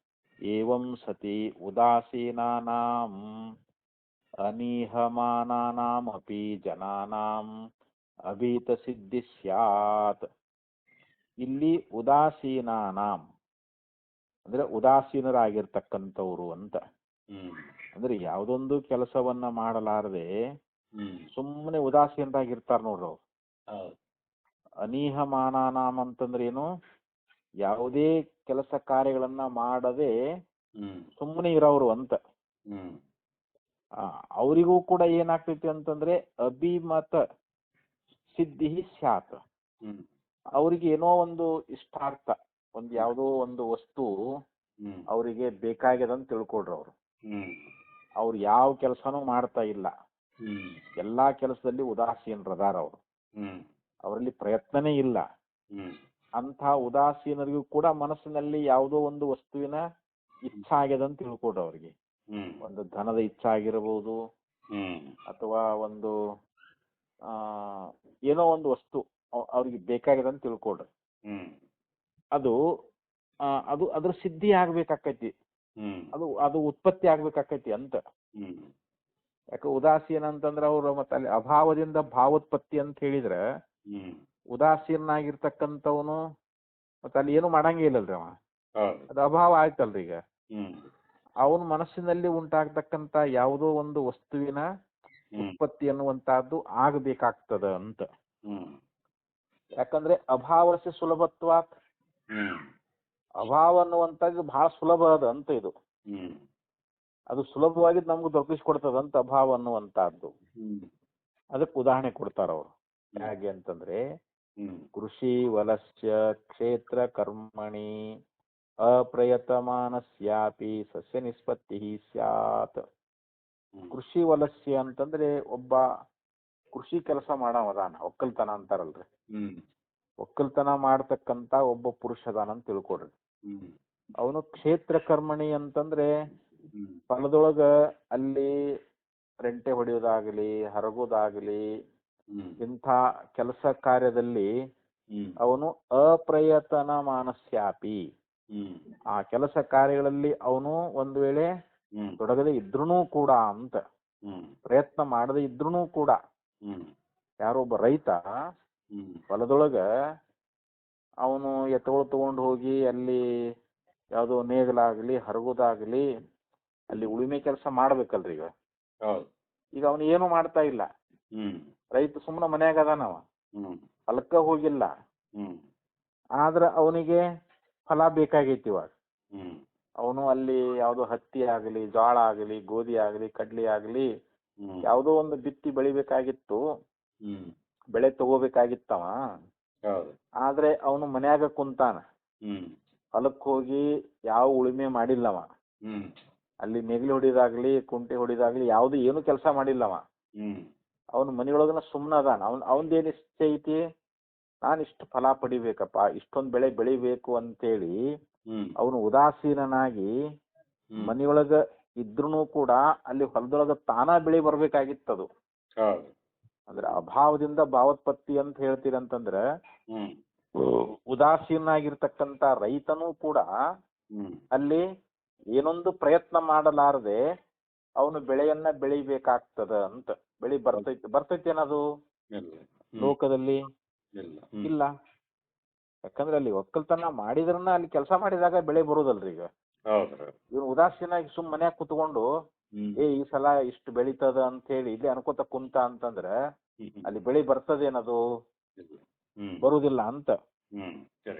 ಏವಂ ಸತಿ ಉದಾಸೀನಾನಾಂ ಅನಿಹಮಾನಾನಾಂ ಅಪಿ ಜನಾನಾಂ ಅಭೀತ ಸಿದ್ಧಿ ಸ್ಯಾತ್. ಇಲ್ಲಿ ಉದಾಸೀನಾನಾಂ ಅಂದ್ರೆ ಉದಾಸೀನರಾಗಿರ್ತಕ್ಕಂಥವ್ರು ಅಂತ. ಅಂದ್ರೆ ಯಾವುದೊಂದು ಕೆಲಸವನ್ನ ಮಾಡಲಾರದೆ ಸುಮ್ಮನೆ ಉದಾಸೀನರಾಗಿರ್ತಾರ ನೋಡ್ರಿ ಅವ್ರು. ಅನಿಹಮಾನಾನಾಂ ಅಂತಂದ್ರೆ ಏನು, ಯಾವುದೇ ಕೆಲಸ ಕಾರ್ಯಗಳನ್ನ ಮಾಡದೆ ಸುಮ್ಮನೆ ಇರೋರು ಅಂತ. ಅವರಿಗೂ ಕೂಡ ಏನಾಗ್ತೈತಿ ಅಂತಂದ್ರೆ ಅಭಿಮತ ಸಿದ್ಧಿ ಸ್ಯಾತ್. ಅವರಿಗೆ ಏನೋ ಒಂದು ಇಷ್ಟಾರ್ಥ, ಒಂದು ಯಾವುದೋ ಒಂದು ವಸ್ತು ಅವರಿಗೆ ಬೇಕಾಗ್ಯದಂತ ತಿಳ್ಕೊಡ್ರಿ. ಅವ್ರು ಯಾವ ಕೆಲಸನೂ ಮಾಡ್ತಾ ಇಲ್ಲ, ಎಲ್ಲಾ ಕೆಲಸದಲ್ಲಿ ಉದಾಸೀನರದಾರ ಅವರು. ಅವರಲ್ಲಿ ಪ್ರಯತ್ನನೇ ಇಲ್ಲ. ಅಂಥ ಉದಾಸೀನರಿಗೂ ಕೂಡ ಮನಸ್ಸಿನಲ್ಲಿ ಯಾವುದೋ ಒಂದು ವಸ್ತುವಿನ ಇಚ್ಛಾ ಆಗ್ಯದ ಅಂತ ತಿಳ್ಕೊಡ್ರಿ ಅವ್ರಿಗೆ. ಒಂದು ಧನದ ಇಚ್ಛಾ ಆಗಿರಬಹುದು, ಅಥವಾ ಒಂದು ಏನೋ ಒಂದು ವಸ್ತು ಅವ್ರಿಗೆ ಬೇಕಾಗಿದೆ ಅಂತ ತಿಳ್ಕೊಡ್ರಿ. ಅದು ಅದು ಅದ್ರ ಸಿದ್ಧಿ ಆಗ್ಬೇಕಾಕೈತಿ, ಅದು ಅದು ಉತ್ಪತ್ತಿ ಆಗ್ಬೇಕಾಕೈತಿ ಅಂತ. ಯಾಕೆ ಉದಾಸೀನ ಅಂತಂದ್ರೆ ಅವ್ರು ಮತ್ತೆ ಅಲ್ಲಿ ಅಭಾವದಿಂದ ಭಾವೋತ್ಪತ್ತಿ ಅಂತ ಹೇಳಿದ್ರೆ ಉದಾಸೀನಾಗಿರ್ತಕ್ಕಂಥವನು ಮತ್ತೆ ಅಲ್ಲಿ ಏನು ಮಾಡಂಗೇ ಇಲ್ಲಲ್ರಿ ಅವ, ಅದು ಅಭಾವ ಆಯ್ತಲ್ರಿ. ಈಗ ಅವನ ಮನಸ್ಸಿನಲ್ಲಿ ಉಂಟಾಗ್ತಕ್ಕಂಥ ಯಾವುದೋ ಒಂದು ವಸ್ತುವಿನ ಉತ್ಪತ್ತಿ ಅನ್ನುವಂತಹದ್ದು ಆಗಬೇಕಾಗ್ತದ ಅಂತ. ಯಾಕಂದ್ರೆ ಅಭಾವಸ್ಯ ಸುಲಭತ್ವ, ಅಭಾವ ಅನ್ನುವಂಥದ್ದು ಬಹಳ ಸುಲಭ ಅದ ಅಂತ. ಇದು ಅದು ಸುಲಭವಾಗಿ ನಮ್ಗೆ ದೊರಕಿಸ್ಕೊಡ್ತದಂತ ಅಭಾವ ಅನ್ನುವಂತಹದ್ದು. ಅದಕ್ಕೆ ಉದಾಹರಣೆ ಕೊಡ್ತಾರ ಅವರು. ಹೇಗೆ ಅಂತಂದ್ರೆ, ಕೃಷಿ ವಲಸ್ಯ ಕ್ಷೇತ್ರ ಕರ್ಮಣಿ ಅಪ್ರಯತಮಾನಸ್ಯಾಪಿ ಸಸ್ಯ ನಿಷ್ಪತ್ತಿ ಸ್ಯಾತ್. ಕೃಷಿ ವಲಸ್ಯ ಅಂತಂದ್ರೆ ಒಬ್ಬ ಕೃಷಿ ಕೆಲಸ ಮಾಡವದಾನ, ಒಕ್ಕಲ್ತನ ಅಂತಾರಲ್ರಿ. ಒಕ್ಕಲ್ತನ ಮಾಡ್ತಕ್ಕಂತ ಒಬ್ಬ ಪುರುಷ ಅದಾನ ಅಂತ ತಿಳ್ಕೊಡ್ರಿ. ಅವನು ಕ್ಷೇತ್ರ ಕರ್ಮಣಿ ಅಂತಂದ್ರೆ ಹೊಲದೊಳಗ ಅಲ್ಲಿ ರೆಂಟೆ ಹೊಡೆಯೋದಾಗ್ಲಿ, ಹರಗೋದಾಗ್ಲಿ, ಇಂಥ ಕೆಲಸ ಕಾರ್ಯದಲ್ಲಿ ಅವನು ಅಪ್ರಯತನ ಮಾನಸ್ಯಾಪಿ, ಆ ಕೆಲಸ ಕಾರ್ಯಗಳಲ್ಲಿ ಅವನು ಒಂದು ವೇಳೆ ತೊಡಗದೆ ಇದ್ರೂ ಕೂಡ ಅಂತ, ಪ್ರಯತ್ನ ಮಾಡದೆ ಇದ್ರೂ ಕೂಡ. ಯಾರೊಬ್ಬ ರೈತ ಹೊಲದೊಳಗ ಅವನು ಎತ್ತುಗಳು ತಗೊಂಡು ಹೋಗಿ ಅಲ್ಲಿ ಯಾವುದೋ ನೇಗಲಾಗ್ಲಿ ಹರಗೋದಾಗ್ಲಿ ಅಲ್ಲಿ ಉಳುಮೆ ಕೆಲಸ ಮಾಡ್ಬೇಕಲ್ರಿ. ಈಗ ಅವನು ಏನು ಮಾಡ್ತಾ ಇಲ್ಲ, ರೈತ ಸುಮ್ಮನೆ ಮನ್ಯಾಗ ಅದಾನವ, ಹೊಲಕ್ಕ ಹೋಗಿಲ್ಲ. ಆದ್ರ ಅವನಿಗೆ ಫಲ ಬೇಕಾಗೈತಿ. ಇವಾಗ ಅವನು ಅಲ್ಲಿ ಯಾವುದೋ ಹತ್ತಿ ಆಗಲಿ, ಜೋಳ ಆಗಲಿ, ಗೋಧಿ ಆಗಲಿ, ಕಡ್ಲಿ ಆಗಲಿ ಯಾವುದೋ ಒಂದು ಬಿತ್ತಿ ಬೆಳಿಬೇಕಾಗಿತ್ತು, ಬೆಳೆ ತಗೋಬೇಕಾಗಿತ್ತವ. ಆದ್ರೆ ಅವನು ಮನ್ಯಾಗ ಕುಂತಾನ, ಹೊಲಕ್ ಹೋಗಿ ಯಾವ ಉಳುಮೆ ಮಾಡಿಲ್ಲವ, ಅಲ್ಲಿ ನೆಗಲಿ ಹೊಡಿದಾಗ್ಲಿ ಕುಂಟೆ ಹೊಡಿದಾಗ್ಲಿ ಯಾವ್ದು ಏನು ಕೆಲಸ ಮಾಡಿಲ್ಲವ. ಅವನು ಮನೆಯೊಳಗನ ಸುಮ್ಮನೆ ಅದಾನ. ಅವನದೇನು ಇಷ್ಟ ಐತಿ, ನಾನು ಇಷ್ಟು ಫಲ ಪಡಿಬೇಕಪ್ಪ, ಇಷ್ಟೊಂದು ಬೆಳೆ ಬೆಳಿಬೇಕು ಅಂತೇಳಿ ಅವನು ಉದಾಸೀನಾಗಿ ಮನೆಯೊಳಗ ಇದ್ರೂ ಕೂಡ ಅಲ್ಲಿ ಹೊಲದೊಳಗ ತಾನ ಬೆಳೆ ಬರ್ಬೇಕಾಗಿತ್ತದು. ಅಂದ್ರೆ ಅಭಾವದಿಂದ ಭಾವೋತ್ಪತ್ತಿ ಅಂತ ಹೇಳ್ತೀರಂತಂದ್ರ ಉದಾಸೀನಾಗಿರ್ತಕ್ಕಂಥ ರೈತನೂ ಕೂಡ ಅಲ್ಲಿ ಏನೊಂದು ಪ್ರಯತ್ನ ಮಾಡಲಾರದೆ ಅವನು ಬೆಳೆಯನ್ನ ಬೆಳಿಬೇಕಾಗ್ತದ ಅಂತ. ಬೆಳಿ ಬರ್ತೈತಿ ಏನದು ಲೋಕದಲ್ಲಿ ಇಲ್ಲ. ಯಾಕಂದ್ರೆ ಅಲ್ಲಿ ಒಕ್ಕಲ್ತನ ಮಾಡಿದ್ರನ್ನ ಅಲ್ಲಿ ಕೆಲಸ ಮಾಡಿದಾಗ ಬೆಳೆ ಬರುದಲ್ರಿ. ಈಗ ಇವನು ಉದಾಸೀನಾಗಿ ಸುಮ್ ಮನ್ಯಾಗ ಕುತ್ಕೊಂಡು ಈ ಸಲ ಇಷ್ಟು ಬೆಳಿತದ ಅಂತ ಹೇಳಿ ಇಲ್ಲಿ ಅನ್ಕೋತ ಕುಂತ ಅಂತಂದ್ರ ಅಲ್ಲಿ ಬೆಳೆ ಬರ್ತದೇನದು, ಬರುದಿಲ್ಲ ಅಂತ.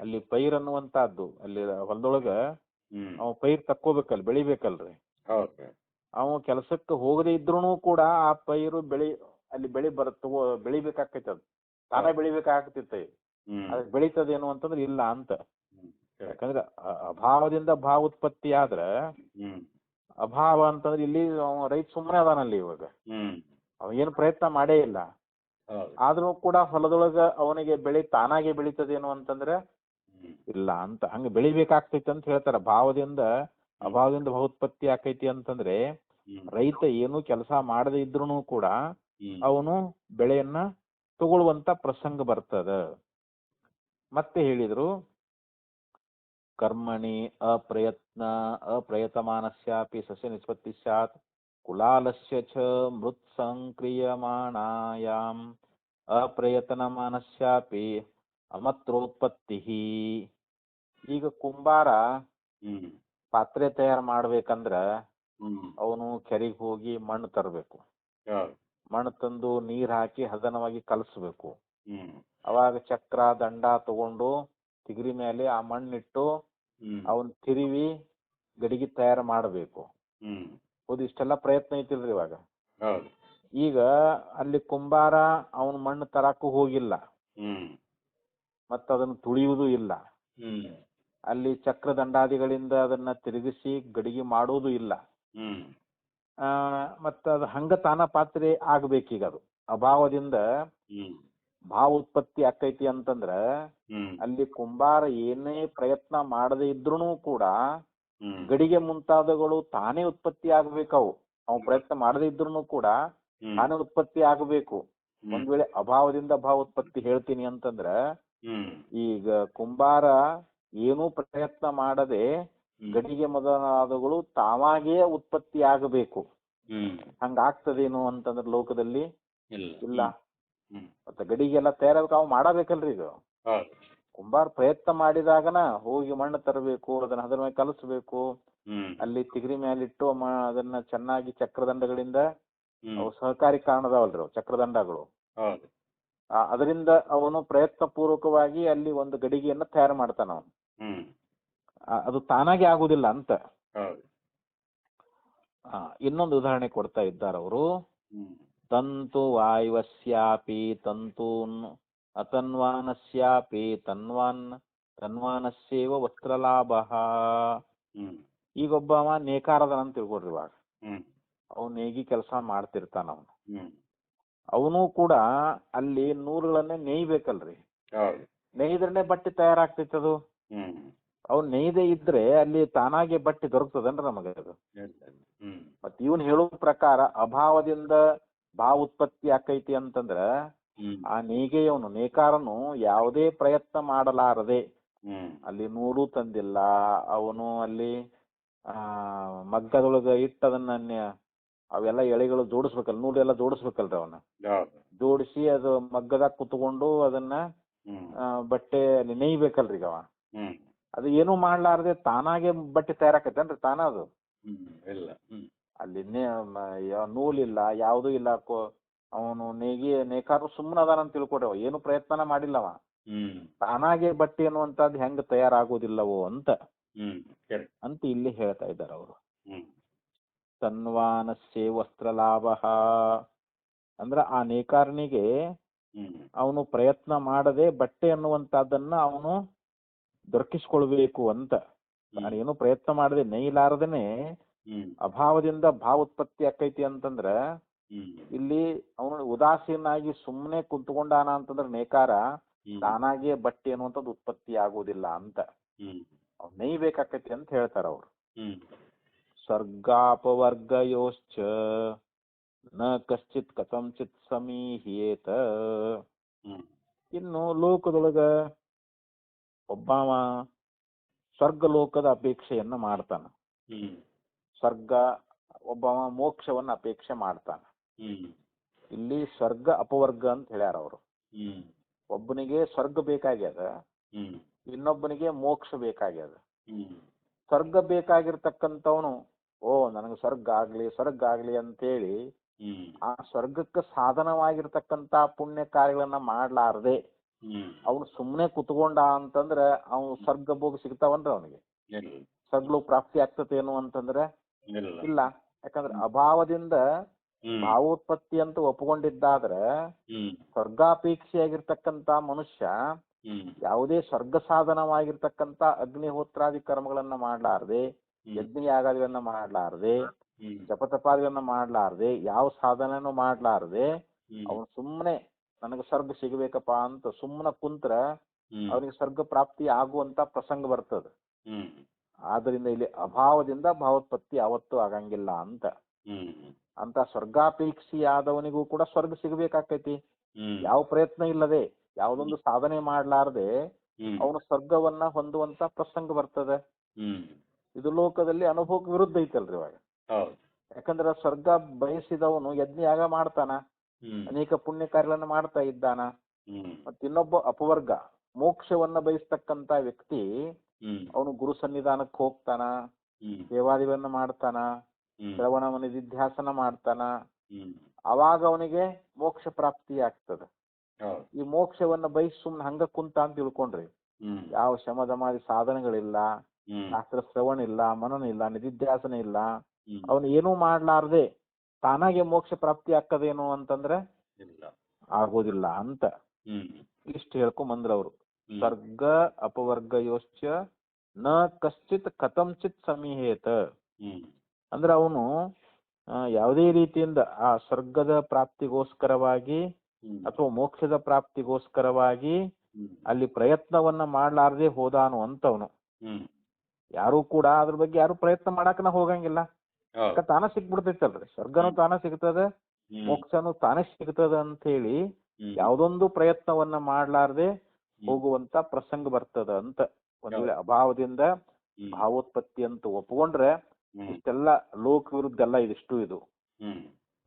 ಅಲ್ಲಿ ಪೈರ್ ಅನ್ನುವಂತಹದ್ದು ಅಲ್ಲಿ ಹೊಲದೊಳಗ ಅವ ಪೈರ್ ತಕ್ಕೋಬೇಕಲ್, ಬೆಳಿಬೇಕಲ್ರಿ. ಅವ ಕೆಲಸಕ್ಕೆ ಹೋಗದೆ ಇದ್ರೂ ಕೂಡ ಆ ಪೈರು ಅಲ್ಲಿ ಬೆಳಿ ಬೆಳಿಬೇಕಾಕೈತಿ, ಅದು ತಾನೇ ಬೆಳಿಬೇಕಾಗ್ತೈತಿ. ಅದ್ ಬೆಳಿತದೇನು ಅಂತಂದ್ರೆ ಇಲ್ಲ ಅಂತ. ಯಾಕಂದ್ರೆ ಅಭಾವದಿಂದ ಭಾವ ಉತ್ಪತ್ತಿ ಆದ್ರ ಅಭಾವ ಅಂತಂದ್ರೆ ಇಲ್ಲಿ ರೈತ ಸುಮ್ಮನೆ ಅದಾನಲ್ಲಿ. ಇವಾಗ ಅವ ಏನು ಪ್ರಯತ್ನ ಮಾಡೇ ಇಲ್ಲ, ಆದ್ರೂ ಕೂಡ ಹೊಲದೊಳಗ ಅವನಿಗೆ ಬೆಳೆ ತಾನಾಗೆ ಬೆಳಿತದೇನು ಅಂತಂದ್ರೆ ಇಲ್ಲ ಅಂತ. ಹಂಗ ಬೆಳಿಬೇಕಾಗ್ತೈತಿ ಅಂತ ಹೇಳ್ತಾರ. ಅಭಾವದಿಂದ ಭಾವೋತ್ಪತ್ತಿ ಆಕೈತಿ ಅಂತಂದ್ರೆ ರೈತ ಏನು ಕೆಲಸ ಮಾಡದೇ ಇದ್ರೂ ಕೂಡ ಅವನು ಬೆಳೆಯನ್ನ ತಗೊಳ್ಳುವಂತ ಪ್ರಸಂಗ ಬರ್ತದ. ಮತ್ತೆ ಹೇಳಿದ್ರು, ಕರ್ಮಣಿ ಅಪ್ರಯತಮಾನಸ್ಯಾಪಿ ಸಸ್ಯ ನಿಷ್ಪತ್ತಿ ಸ್ಯಾತ್ ಕುಲಾಲಸ್ಯ ಚ ಮೃತ್ ಸಂಕ್ರಿಯಮಾಣಾಯಾಂ ಅಪ್ರಯತನಮಾನಸ್ಯಾಪಿ ಅಮತ್ರೋತ್ಪತ್ತಿ. ಈಗ ಕುಂಬಾರ ಪಾತ್ರೆ ತಯಾರು ಮಾಡ್ಬೇಕಂದ್ರ ಅವನು ಕೆರೆಗೆ ಹೋಗಿ ಮಣ್ಣು ತರಬೇಕು. ಮಣ್ಣು ತಂದು ನೀರ್ ಹಾಕಿ ಹದನವಾಗಿ ಕಲಸ್ಬೇಕು. ಅವಾಗ ಚಕ್ರ ದಂಡ ತಗೊಂಡು ತಿಗರಿ ಮೇಲೆ ಆ ಮಣ್ಣಿಟ್ಟು ಅವನ್ ತಿರುವಿ ಗಡಿಗೆ ತಯಾರು ಮಾಡಬೇಕು. ಹೌದು, ಇಷ್ಟೆಲ್ಲ ಪ್ರಯತ್ನ ಐತಿಲ್ರಿ ಇವಾಗ. ಈಗ ಅಲ್ಲಿ ಕುಂಬಾರ ಅವನ್ ಮಣ್ಣು ತರಾಕು ಹೋಗಿಲ್ಲ, ಮತ್ತ ಅದನ್ನು ತುಳಿಯುವುದೂ ಇಲ್ಲ. ಅಲ್ಲಿ ಚಕ್ರ ದಂಡಾದಿಗಳಿಂದ ಅದನ್ನ ತಿರುಗಿಸಿ ಗಡಿಗೆ ಮಾಡೋದು ಇಲ್ಲ. ಮತ್ತ ಅದು ಹಂಗ ತಾನ ಪಾತ್ರೆ ಆಗ್ಬೇಕೀಗ. ಅದು ಅಭಾವದಿಂದ ಭಾವ ಉತ್ಪತ್ತಿ ಆಕೈತಿ ಅಂತಂದ್ರ ಅಲ್ಲಿ ಕುಂಬಾರ ಏನೇ ಪ್ರಯತ್ನ ಮಾಡದೇ ಇದ್ರೂ ಕೂಡ ಗಡಿಗೆ ಮುಂತಾದವುಗಳು ತಾನೇ ಉತ್ಪತ್ತಿ ಆಗ್ಬೇಕವು. ಅವ್ ಪ್ರಯತ್ನ ಮಾಡದೇ ಇದ್ರೂ ಕೂಡ ತಾನೇ ಉತ್ಪತ್ತಿ ಆಗಬೇಕು. ಒಂದ್ ವೇಳೆ ಅಭಾವದಿಂದ ಭಾವ ಉತ್ಪತ್ತಿ ಹೇಳ್ತೀನಿ ಅಂತಂದ್ರ ಈಗ ಕುಂಬಾರ ಏನೂ ಪ್ರಯತ್ನ ಮಾಡದೆ ಗಡಿಗೆ ಮೊದಲಾದವುಗಳು ತಾವಾಗೇ ಉತ್ಪತ್ತಿ ಆಗಬೇಕು. ಹಂಗಾಗ್ತದೇನು ಅಂತಂದ್ರ ಲೋಕದಲ್ಲಿ ಇಲ್ಲ. ಮತ್ತೆ ಗಡಿಗೆಲ್ಲ ತಯಾರಾಗ ಅವ್ ಮಾಡಬೇಕಲ್ರಿ. ಇದು ಕುಂಬಾರ ಪ್ರಯತ್ನ ಮಾಡಿದಾಗನ ಹೋಗಿ ಮಣ್ಣು ತರಬೇಕು, ಅದನ್ನ ಅದ್ರ ಮೇಲೆ ಕಲಸಬೇಕು, ಅಲ್ಲಿ ತಿಗರಿ ಮೇಲಿಟ್ಟು ಅದನ್ನ ಚೆನ್ನಾಗಿ ಚಕ್ರದಂಡಗಳಿಂದ ಅವು ಸಹಕಾರಿ ಕಾರಣದವಲ್ರಿ ಅವು ಚಕ್ರದಂಡಗಳು. ಅದರಿಂದ ಅವನು ಪ್ರಯತ್ನ ಪೂರ್ವಕವಾಗಿ ಅಲ್ಲಿ ಒಂದು ಗಡಿಗೆಯನ್ನ ತಯಾರು ಮಾಡ್ತಾನ ಅವನು. ಅದು ತಾನಾಗಿ ಆಗುದಿಲ್ಲ ಅಂತ. ಇನ್ನೊಂದು ಉದಾಹರಣೆ ಕೊಡ್ತಾ ಇದ್ದಾರೆ ಅವರು. ತಂತು ವಾಯುವಸ್ಯಾಪಿ ತಂತೂನ್ ಅತನ್ವಾನಸ್ಯಾಪಿ ತನ್ವಾನಸ್ಯೇವ ವಸ್ತ್ರಲಾಭ. ಈಗೊಬ್ಬವ ನೇಕಾರದನ ಅಂತ ತಿಳ್ಕೊಡ್ರಿ. ಇವಾಗ ಅವ್ನು ನೇಗಿ ಕೆಲಸ ಮಾಡ್ತಿರ್ತಾನ. ಅವನು ಕೂಡ ಅಲ್ಲಿ ನೂಲುಗಳನ್ನೇ ನೇಯ್ಬೇಕಲ್ರಿ. ನೇಯ್ದ್ರೆ ಬಟ್ಟೆ ತಯಾರಾಗ್ತೈತದು. ಅವ್ನು ನೇಯ್ದೆ ಇದ್ರೆ ಅಲ್ಲಿ ತಾನಾಗೆ ಬಟ್ಟೆ ದೊರಕ್ತದನ್ರಿ ನಮಗೆ ಅದು. ಮತ್ ಇವನ್ ಹೇಳೋ ಪ್ರಕಾರ ಅಭಾವದಿಂದ ಭಾವ ಉತ್ಪತ್ತಿ ಆಕೈತಿ ಅಂತಂದ್ರ ಆ ನೇಯ್ಗೆಯವನು ನೇಕಾರನು ಯಾವುದೇ ಪ್ರಯತ್ನ ಮಾಡಲಾರದೆ ಅಲ್ಲಿ ನೂಲು ತಂದಿಲ್ಲ, ಅವನು ಅಲ್ಲಿ ಮಗ್ಗದೊಳಗ ಇಟ್ಟದನ್ನ ಅವೆಲ್ಲ ಎಳೆಗಳು ಜೋಡಿಸ್ಬೇಕಲ್ಲ, ನೂಲು ಎಲ್ಲ ಜೋಡಿಸ್ಬೇಕಲ್ರಿ. ಅವನ್ನ ಜೋಡಿಸಿ ಅದು ಮಗ್ಗದಾಗ ಕುತ್ಕೊಂಡು ಅದನ್ನ ಬಟ್ಟೆ ಅಲ್ಲಿ ನೇಯ್ಬೇಕಲ್ರಿ. ಅವ ಅದು ಏನು ಮಾಡ್ಲಾರ್ದೆ ತಾನಾಗೆ ಬಟ್ಟೆ ತಯಾರಾಕತ್ತೇನ್ರಿ ತಾನ ಅದು. ಅಲ್ಲಿ ನೂಲಿಲ್ಲ, ಯಾವುದೂ ಇಲ್ಲ. ಅವನು ನೇಕಾರ ಸುಮ್ಮನೆ ಅದಾನಂತ ತಿಳ್ಕೊಡ್ರಿ. ಏನು ಪ್ರಯತ್ನ ಮಾಡಿಲ್ಲವ, ತಾನಾಗೆ ಬಟ್ಟೆ ಅನ್ನುವಂಥದ್ದು ಹೆಂಗ ತಯಾರಾಗೋದಿಲ್ಲವೋ ಅಂತ ಇಲ್ಲಿ ಹೇಳ್ತಾ ಇದ್ದಾರೆ ಅವರು. ತನ್ವಾನಸ್ಯೇ ವಸ್ತ್ರಲಾಭ ಅಂದ್ರ ಆ ನೇಕಾರನಿಗೆ ಅವನು ಪ್ರಯತ್ನ ಮಾಡದೆ ಬಟ್ಟೆ ಅನ್ನುವಂಥದ್ದನ್ನ ಅವನು ದೊರಕಿಸ್ಕೊಳ್ಬೇಕು ಅಂತ. ಏನು ಪ್ರಯತ್ನ ಮಾಡದೆ ನೇಯ್ಲಾರದೇನೆ ಅಭಾವದಿಂದ ಭಾವ ಉತ್ಪತ್ತಿ ಆಕೈತಿ ಅಂತಂದ್ರ ಇಲ್ಲಿ ಅವನು ಉದಾಸೀನಾಗಿ ಸುಮ್ಮನೆ ಕುಂತ್ಕೊಂಡಾನ ಅಂತಂದ್ರ ನೇಕಾರ ತಾನಾಗೆ ಬಟ್ಟೆ ಅನ್ನುವಂಥದ್ದು ಉತ್ಪತ್ತಿ ಆಗುವುದಿಲ್ಲ ಅಂತ. ಅವ್ ನೇಯ್ಬೇಕಾಕೈತಿ ಅಂತ ಹೇಳ್ತಾರ ಅವ್ರು. ಸರ್ಗಾಪವರ್ಗಯೋಶ್ಚ ನ ಕಶ್ಚಿತ್ ಕಥಂಚಿತ್ ಸಮೀಹ್ಯೇತ. ಇನ್ನು ಲೋಕದೊಳಗ ಒಬ್ಬವ ಸ್ವರ್ಗ ಲೋಕದ ಅಪೇಕ್ಷೆಯನ್ನ ಮಾಡ್ತಾನ. ಸ್ವರ್ಗ ಒಬ್ಬವ ಮೋಕ್ಷವನ್ನ ಅಪೇಕ್ಷೆ ಮಾಡ್ತಾನ. ಇಲ್ಲಿ ಸ್ವರ್ಗ ಅಪವರ್ಗ ಅಂತ ಹೇಳ್ಯಾರ ಅವರು. ಒಬ್ಬನಿಗೆ ಸ್ವರ್ಗ ಬೇಕಾಗ್ಯದ, ಇನ್ನೊಬ್ಬನಿಗೆ ಮೋಕ್ಷ ಬೇಕಾಗ್ಯದ. ಸ್ವರ್ಗ ಬೇಕಾಗಿರ್ತಕ್ಕಂಥವನು ನನಗೆ ಸ್ವರ್ಗ ಆಗ್ಲಿ ಅಂತೇಳಿ ಆ ಸ್ವರ್ಗಕ್ಕೆ ಸಾಧನವಾಗಿರ್ತಕ್ಕಂತ ಪುಣ್ಯ ಕಾರ್ಯಗಳನ್ನ ಮಾಡ್ಲಾರ್ದೆ ಅವನು ಸುಮ್ಮನೆ ಕುತ್ಕೊಂಡ ಅಂತಂದ್ರ ಅವನು ಸ್ವರ್ಗ ಭೋಗ ಸಿಗ್ತಾವನ್ರಿ ಅವನಿಗೆ? ಸ್ವರ್ಗಲೋಕ ಪ್ರಾಪ್ತಿ ಆಗ್ತತೇನು ಅಂತಂದ್ರೆ ಇಲ್ಲ. ಯಾಕಂದ್ರೆ ಅಭಾವದಿಂದ ಭಾವೋತ್ಪತ್ತಿ ಅಂತ ಒಪ್ಕೊಂಡಿದ್ದಾದ್ರ ಸ್ವರ್ಗಾಪೇಕ್ಷೆಯಾಗಿರ್ತಕ್ಕಂತ ಮನುಷ್ಯ ಯಾವುದೇ ಸ್ವರ್ಗ ಸಾಧನವಾಗಿರ್ತಕ್ಕಂತ ಅಗ್ನಿಹೋತ್ರಾದಿ ಕರ್ಮಗಳನ್ನ ಮಾಡ್ಲಾರ್ದೆ, ಯಜ್ಞ ಯಾಗಾದಿಗಳನ್ನ ಮಾಡ್ಲಾರ್ದೆ, ಜಪತಪಾದಿಗಳನ್ನ ಮಾಡ್ಲಾರ್ದೆ, ಯಾವ ಸಾಧನೆನೂ ಮಾಡ್ಲಾರ್ದೆ ಅವನು ಸುಮ್ಮನೆ ನನಗೆ ಸ್ವರ್ಗ ಸಿಗಬೇಕಪ್ಪ ಅಂತ ಸುಮ್ಮನೆ ಕುಂತ್ರ ಅವನಿಗೆ ಸ್ವರ್ಗ ಪ್ರಾಪ್ತಿ ಆಗುವಂತ ಪ್ರಸಂಗ ಬರ್ತದ. ಆದ್ರಿಂದ ಇಲ್ಲಿ ಅಭಾವದಿಂದ ಭಾವೋತ್ಪತ್ತಿ ಯಾವತ್ತೂ ಆಗಂಗಿಲ್ಲ ಅಂತ ಸ್ವರ್ಗಾಪೇಕ್ಷಿ ಆದವನಿಗೂ ಕೂಡ ಸ್ವರ್ಗ ಸಿಗಬೇಕಾಕೈತಿ. ಯಾವ ಪ್ರಯತ್ನ ಇಲ್ಲದೆ, ಯಾವ್ದೊಂದು ಸಾಧನೆ ಮಾಡ್ಲಾರ್ದೆ ಅವನು ಸ್ವರ್ಗವನ್ನ ಹೊಂದುವಂತ ಪ್ರಸಂಗ ಬರ್ತದೆ. ಇದು ಲೋಕದಲ್ಲಿ ಅನುಭವಕ್ಕೆ ವಿರುದ್ಧ ಐತಲ್ರಿ ಇವಾಗ. ಯಾಕಂದ್ರೆ ಸ್ವರ್ಗ ಬಯಸಿದವನು ಯಜ್ಞ ಯಾಗ ಮಾಡ್ತಾನ, ಅನೇಕ ಪುಣ್ಯ ಕಾರ್ಯಗಳನ್ನ ಮಾಡ್ತಾ ಇದ್ದಾನ. ಮತ್ತ ಇನ್ನೊಬ್ಬ ಅಪವರ್ಗ ಮೋಕ್ಷವನ್ನ ಬಯಸ್ತಕ್ಕಂತ ವ್ಯಕ್ತಿ ಅವನು ಗುರು ಸನ್ನಿಧಾನಕ್ಕೆ ಹೋಗ್ತಾನ, ಸೇವಾದಿಗಳನ್ನ ಮಾಡ್ತಾನ, ಶ್ರವಣ ನಿಧಿಧ್ಯಾಸನ ಮಾಡ್ತಾನ. ಅವಾಗ ಅವನಿಗೆ ಮೋಕ್ಷ ಪ್ರಾಪ್ತಿ ಆಗ್ತದ. ಈ ಮೋಕ್ಷವನ್ನ ಬಯಸಿ ಸುಮ್ನೆ ಹಂಗ ಕುಂತ ಅಂತ ತಿಳ್ಕೊಂಡ್ರಿ, ಯಾವ ಶಮದಮಾದಿ ಸಾಧನೆಗಳಿಲ್ಲ, ಶಾಸ್ತ್ರ ಶ್ರವಣ ಇಲ್ಲ, ಮನನ ಇಲ್ಲ, ನಿಧಿಧ್ಯಾಸನ ಇಲ್ಲ, ಅವನು ಏನೂ ಮಾಡ್ಲಾರ್ದೆ ತಾನಾಗೆ ಮೋಕ್ಷ ಪ್ರಾಪ್ತಿ ಆಗ್ತದೇನು ಅಂತಂದ್ರೆ ಆಗೋದಿಲ್ಲ ಅಂತ ಇಷ್ಟು ಹೇಳ್ಕೊಂಬಂದ್ರ ಅವರು. ಸ್ವರ್ಗ ಅಪವರ್ಗಯೋಶ್ಚ ನ ಕಶ್ಚಿತ್ ಕಥಂಚಿತ್ ಸಮೀಹೇತ. ಅಂದ್ರೆ ಅವನು ಯಾವುದೇ ರೀತಿಯಿಂದ ಆ ಸ್ವರ್ಗದ ಪ್ರಾಪ್ತಿಗೋಸ್ಕರವಾಗಿ ಅಥವಾ ಮೋಕ್ಷದ ಪ್ರಾಪ್ತಿಗೋಸ್ಕರವಾಗಿ ಅಲ್ಲಿ ಪ್ರಯತ್ನವನ್ನ ಮಾಡ್ಲಾರ್ದೆ ಹೋದಾನು ಅಂತವನು. ಯಾರು ಕೂಡ ಅದ್ರ ಬಗ್ಗೆ ಯಾರು ಪ್ರಯತ್ನ ಮಾಡಾಕನ ಹೋಗಂಗಿಲ್ಲ. ತಾನ ಸಿಕ್ಬಿಡ್ತೈತಲ್ರಿ, ಸ್ವರ್ಗನು ತಾನ ಸಿಗ್ತದ, ಮೋಕ್ಷನು ತಾನೇ ಸಿಗ್ತದ ಅಂತ ಹೇಳಿ ಯಾವ್ದೊಂದು ಪ್ರಯತ್ನವನ್ನ ಮಾಡ್ಲಾರ್ದೆ ಹೋಗುವಂತ ಪ್ರಸಂಗ ಬರ್ತದ ಅಂತ. ಒಂದ್ ವೇಳೆ ಅಭಾವದಿಂದ ಭಾವೋತ್ಪತ್ತಿ ಅಂತ ಒಪ್ಕೊಂಡ್ರೆ ಇಷ್ಟೆಲ್ಲ ಲೋಕ ವಿರುದ್ಧ ಎಲ್ಲ ಇದಿಷ್ಟು ಇದು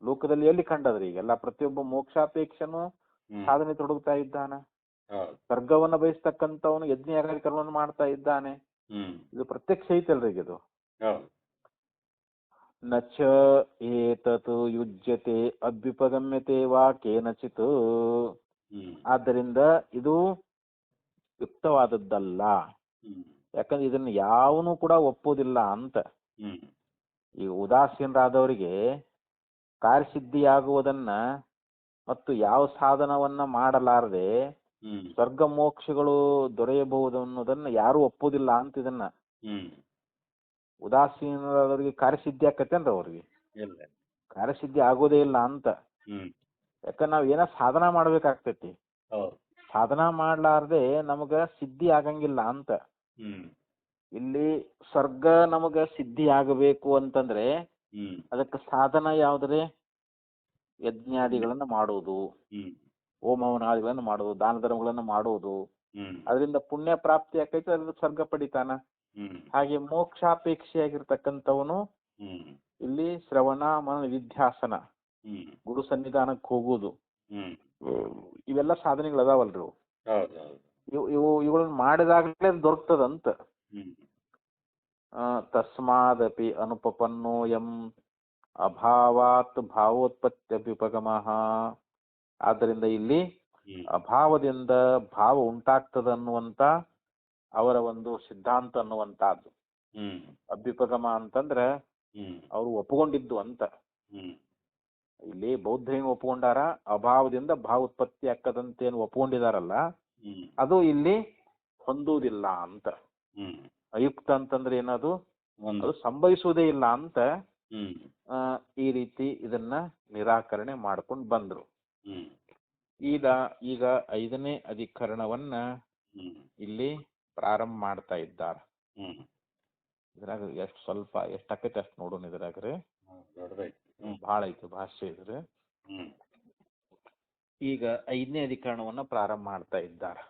ಲೋಕದಲ್ಲಿ ಎಲ್ಲಿ ಕಂಡದ್ರಿ? ಈಗೆಲ್ಲ ಪ್ರತಿಯೊಬ್ಬ ಮೋಕ್ಷಾಪೇಕ್ಷನು ಸಾಧನೆ ತೊಡಗುತ್ತಾ ಇದ್ದಾನ. ಸ್ವರ್ಗವನ್ನ ಬಯಸ್ತಕ್ಕಂಥವನು ಯಜ್ಞ ಯಾಗಾದಿಕರ್ಮವನ್ನು ಮಾಡ್ತಾ ಇದ್ದಾನೆ. ಇದು ಪ್ರತ್ಯಕ್ಷ ಐತಲ್ರಿ ಇದು. ನಚ ಏತತ್ ಯುಜ್ಯತೆ ಅದ್ವಿಪಗಮ್ಯತೆ ವಾ ಕೇನಚಿತ್. ಆದ್ದರಿಂದ ಇದು ಯುಕ್ತವಾದದ್ದಲ್ಲ, ಯಾಕಂದ್ರೆ ಇದನ್ನ ಯಾವನು ಕೂಡ ಒಪ್ಪೋದಿಲ್ಲ ಅಂತ. ಈ ಉದಾಸೀನರಾದವರಿಗೆ ಕಾರ್ಯಸಿದ್ಧಿಯಾಗುವುದನ್ನ ಮತ್ತು ಯಾವ ಸಾಧನವನ್ನ ಮಾಡಲಾರದೆ ಸ್ವರ್ಗ ಮೋಕ್ಷಗಳು ದೊರೆಯಬಹುದು ಅನ್ನೋದನ್ನ ಯಾರು ಒಪ್ಪೋದಿಲ್ಲ ಅಂತ. ಇದನ್ನ ಉದಾಸೀನರಾದವರಿಗೆ ಕಾರ್ಯಸಿದ್ಧಿ ಆಕತ್ತೇನ್ರ? ಅವ್ರಿಗೆ ಕಾರ್ಯಸಿದ್ಧಿ ಆಗೋದೇ ಇಲ್ಲ ಅಂತ. ಯಾಕಂದ್ರೆ ನಾವ್ ಏನ ಸಾಧನ ಮಾಡ್ಬೇಕಾಗ್ತೈತಿ, ಸಾಧನ ಮಾಡ್ಲಾರ್ದೆ ನಮಗ ಸಿದ್ಧಿ ಆಗಂಗಿಲ್ಲ ಅಂತ. ಇಲ್ಲಿ ಸ್ವರ್ಗ ನಮಗ ಸಿದ್ಧಿ ಆಗಬೇಕು ಅಂತಂದ್ರೆ ಅದಕ್ಕೆ ಸಾಧನ ಯಾವ್ದ್ರೆ? ಯಜ್ಞಾದಿಗಳನ್ನ ಮಾಡುವುದು, ಹೋಮವನಾದಿಗಳನ್ನ ಮಾಡುವುದು, ದಾನ ಧರ್ಮಗಳನ್ನ ಮಾಡುವುದು. ಅದರಿಂದ ಪುಣ್ಯ ಪ್ರಾಪ್ತಿ ಆಕೈತೆ, ಅದ್ರಿಂದ ಸ್ವರ್ಗ ಪಡಿತಾನ. ಹಾಗೆ ಮೋಕ್ಷಾಪೇಕ್ಷೆಯಾಗಿರ್ತಕ್ಕಂಥವನು ಇಲ್ಲಿ ಶ್ರವಣ ಮನ ವಿಧ್ಯಾಸನ, ಗುರು ಸನ್ನಿಧಾನಕ್ಕೆ ಹೋಗುವುದು, ಇವೆಲ್ಲ ಸಾಧನೆಗಳು ಅದಾವಲ್ರಿ. ಇವುಗಳನ್ನ ಮಾಡಿದಾಗಲೇ ದೊರಕ್ತದಂತ. ತಸ್ಮಾದಪಿ ಅನುಪಪನ್ನೋಯಂ ಅಭಾವಾತ್ ಭಾವೋತ್ಪತ್ತ್ಯಭ್ಯುಪಗಮಃ. ಆದ್ದರಿಂದ ಇಲ್ಲಿ ಅಭಾವದಿಂದ ಭಾವ ಉಂಟಾಗ್ತದ ಅನ್ನುವಂತ ಅವರ ಒಂದು ಸಿದ್ಧಾಂತ ಅನ್ನುವಂತಹದ್ದು. ಅಭ್ಯುಪಗಮ ಅಂತಂದ್ರೆ ಅವರು ಒಪ್ಪಿಕೊಂಡಿದ್ದು ಅಂತ. ಇಲ್ಲಿ ಬೌದ್ಧ ಏನು ಒಪ್ಪಿಕೊಂಡಾರ? ಅಭಾವದಿಂದ ಭಾವ ಉತ್ಪತ್ತಿ ಆಕ್ಕದಂತೇನು ಒಪ್ಪಿಕೊಂಡಿದಾರಲ್ಲ, ಅದು ಇಲ್ಲಿ ಹೊಂದುವುದಿಲ್ಲ ಅಂತ. ಅಯುಕ್ತ ಅಂತಂದ್ರೆ ಏನದು? ಅದು ಸಂಭವಿಸುವುದೇ ಇಲ್ಲ ಅಂತ. ಈ ರೀತಿ ಇದನ್ನ ನಿರಾಕರಣೆ ಮಾಡ್ಕೊಂಡು ಬಂದ್ರು. ಈಗ 5ನೇ ಅಧಿಕರಣವನ್ನ ಇಲ್ಲಿ ಪ್ರಾರಂಭ ಮಾಡ್ತಾ ಇದ್ದಾರೆ. ಇದ್ರಾಗ ಎಷ್ಟಾಕೈತಿ ಅಷ್ಟು ನೋಡೋಣ. ಇದ್ರಾಗ್ರಿ ಬಹಳ ಐತಿ ಭಾಷ್ಯ ಇದ್ರೆ. ಈಗ 5ನೇ ಅಧಿಕರಣವನ್ನ ಪ್ರಾರಂಭ ಮಾಡ್ತಾ ಇದ್ದಾರೆ.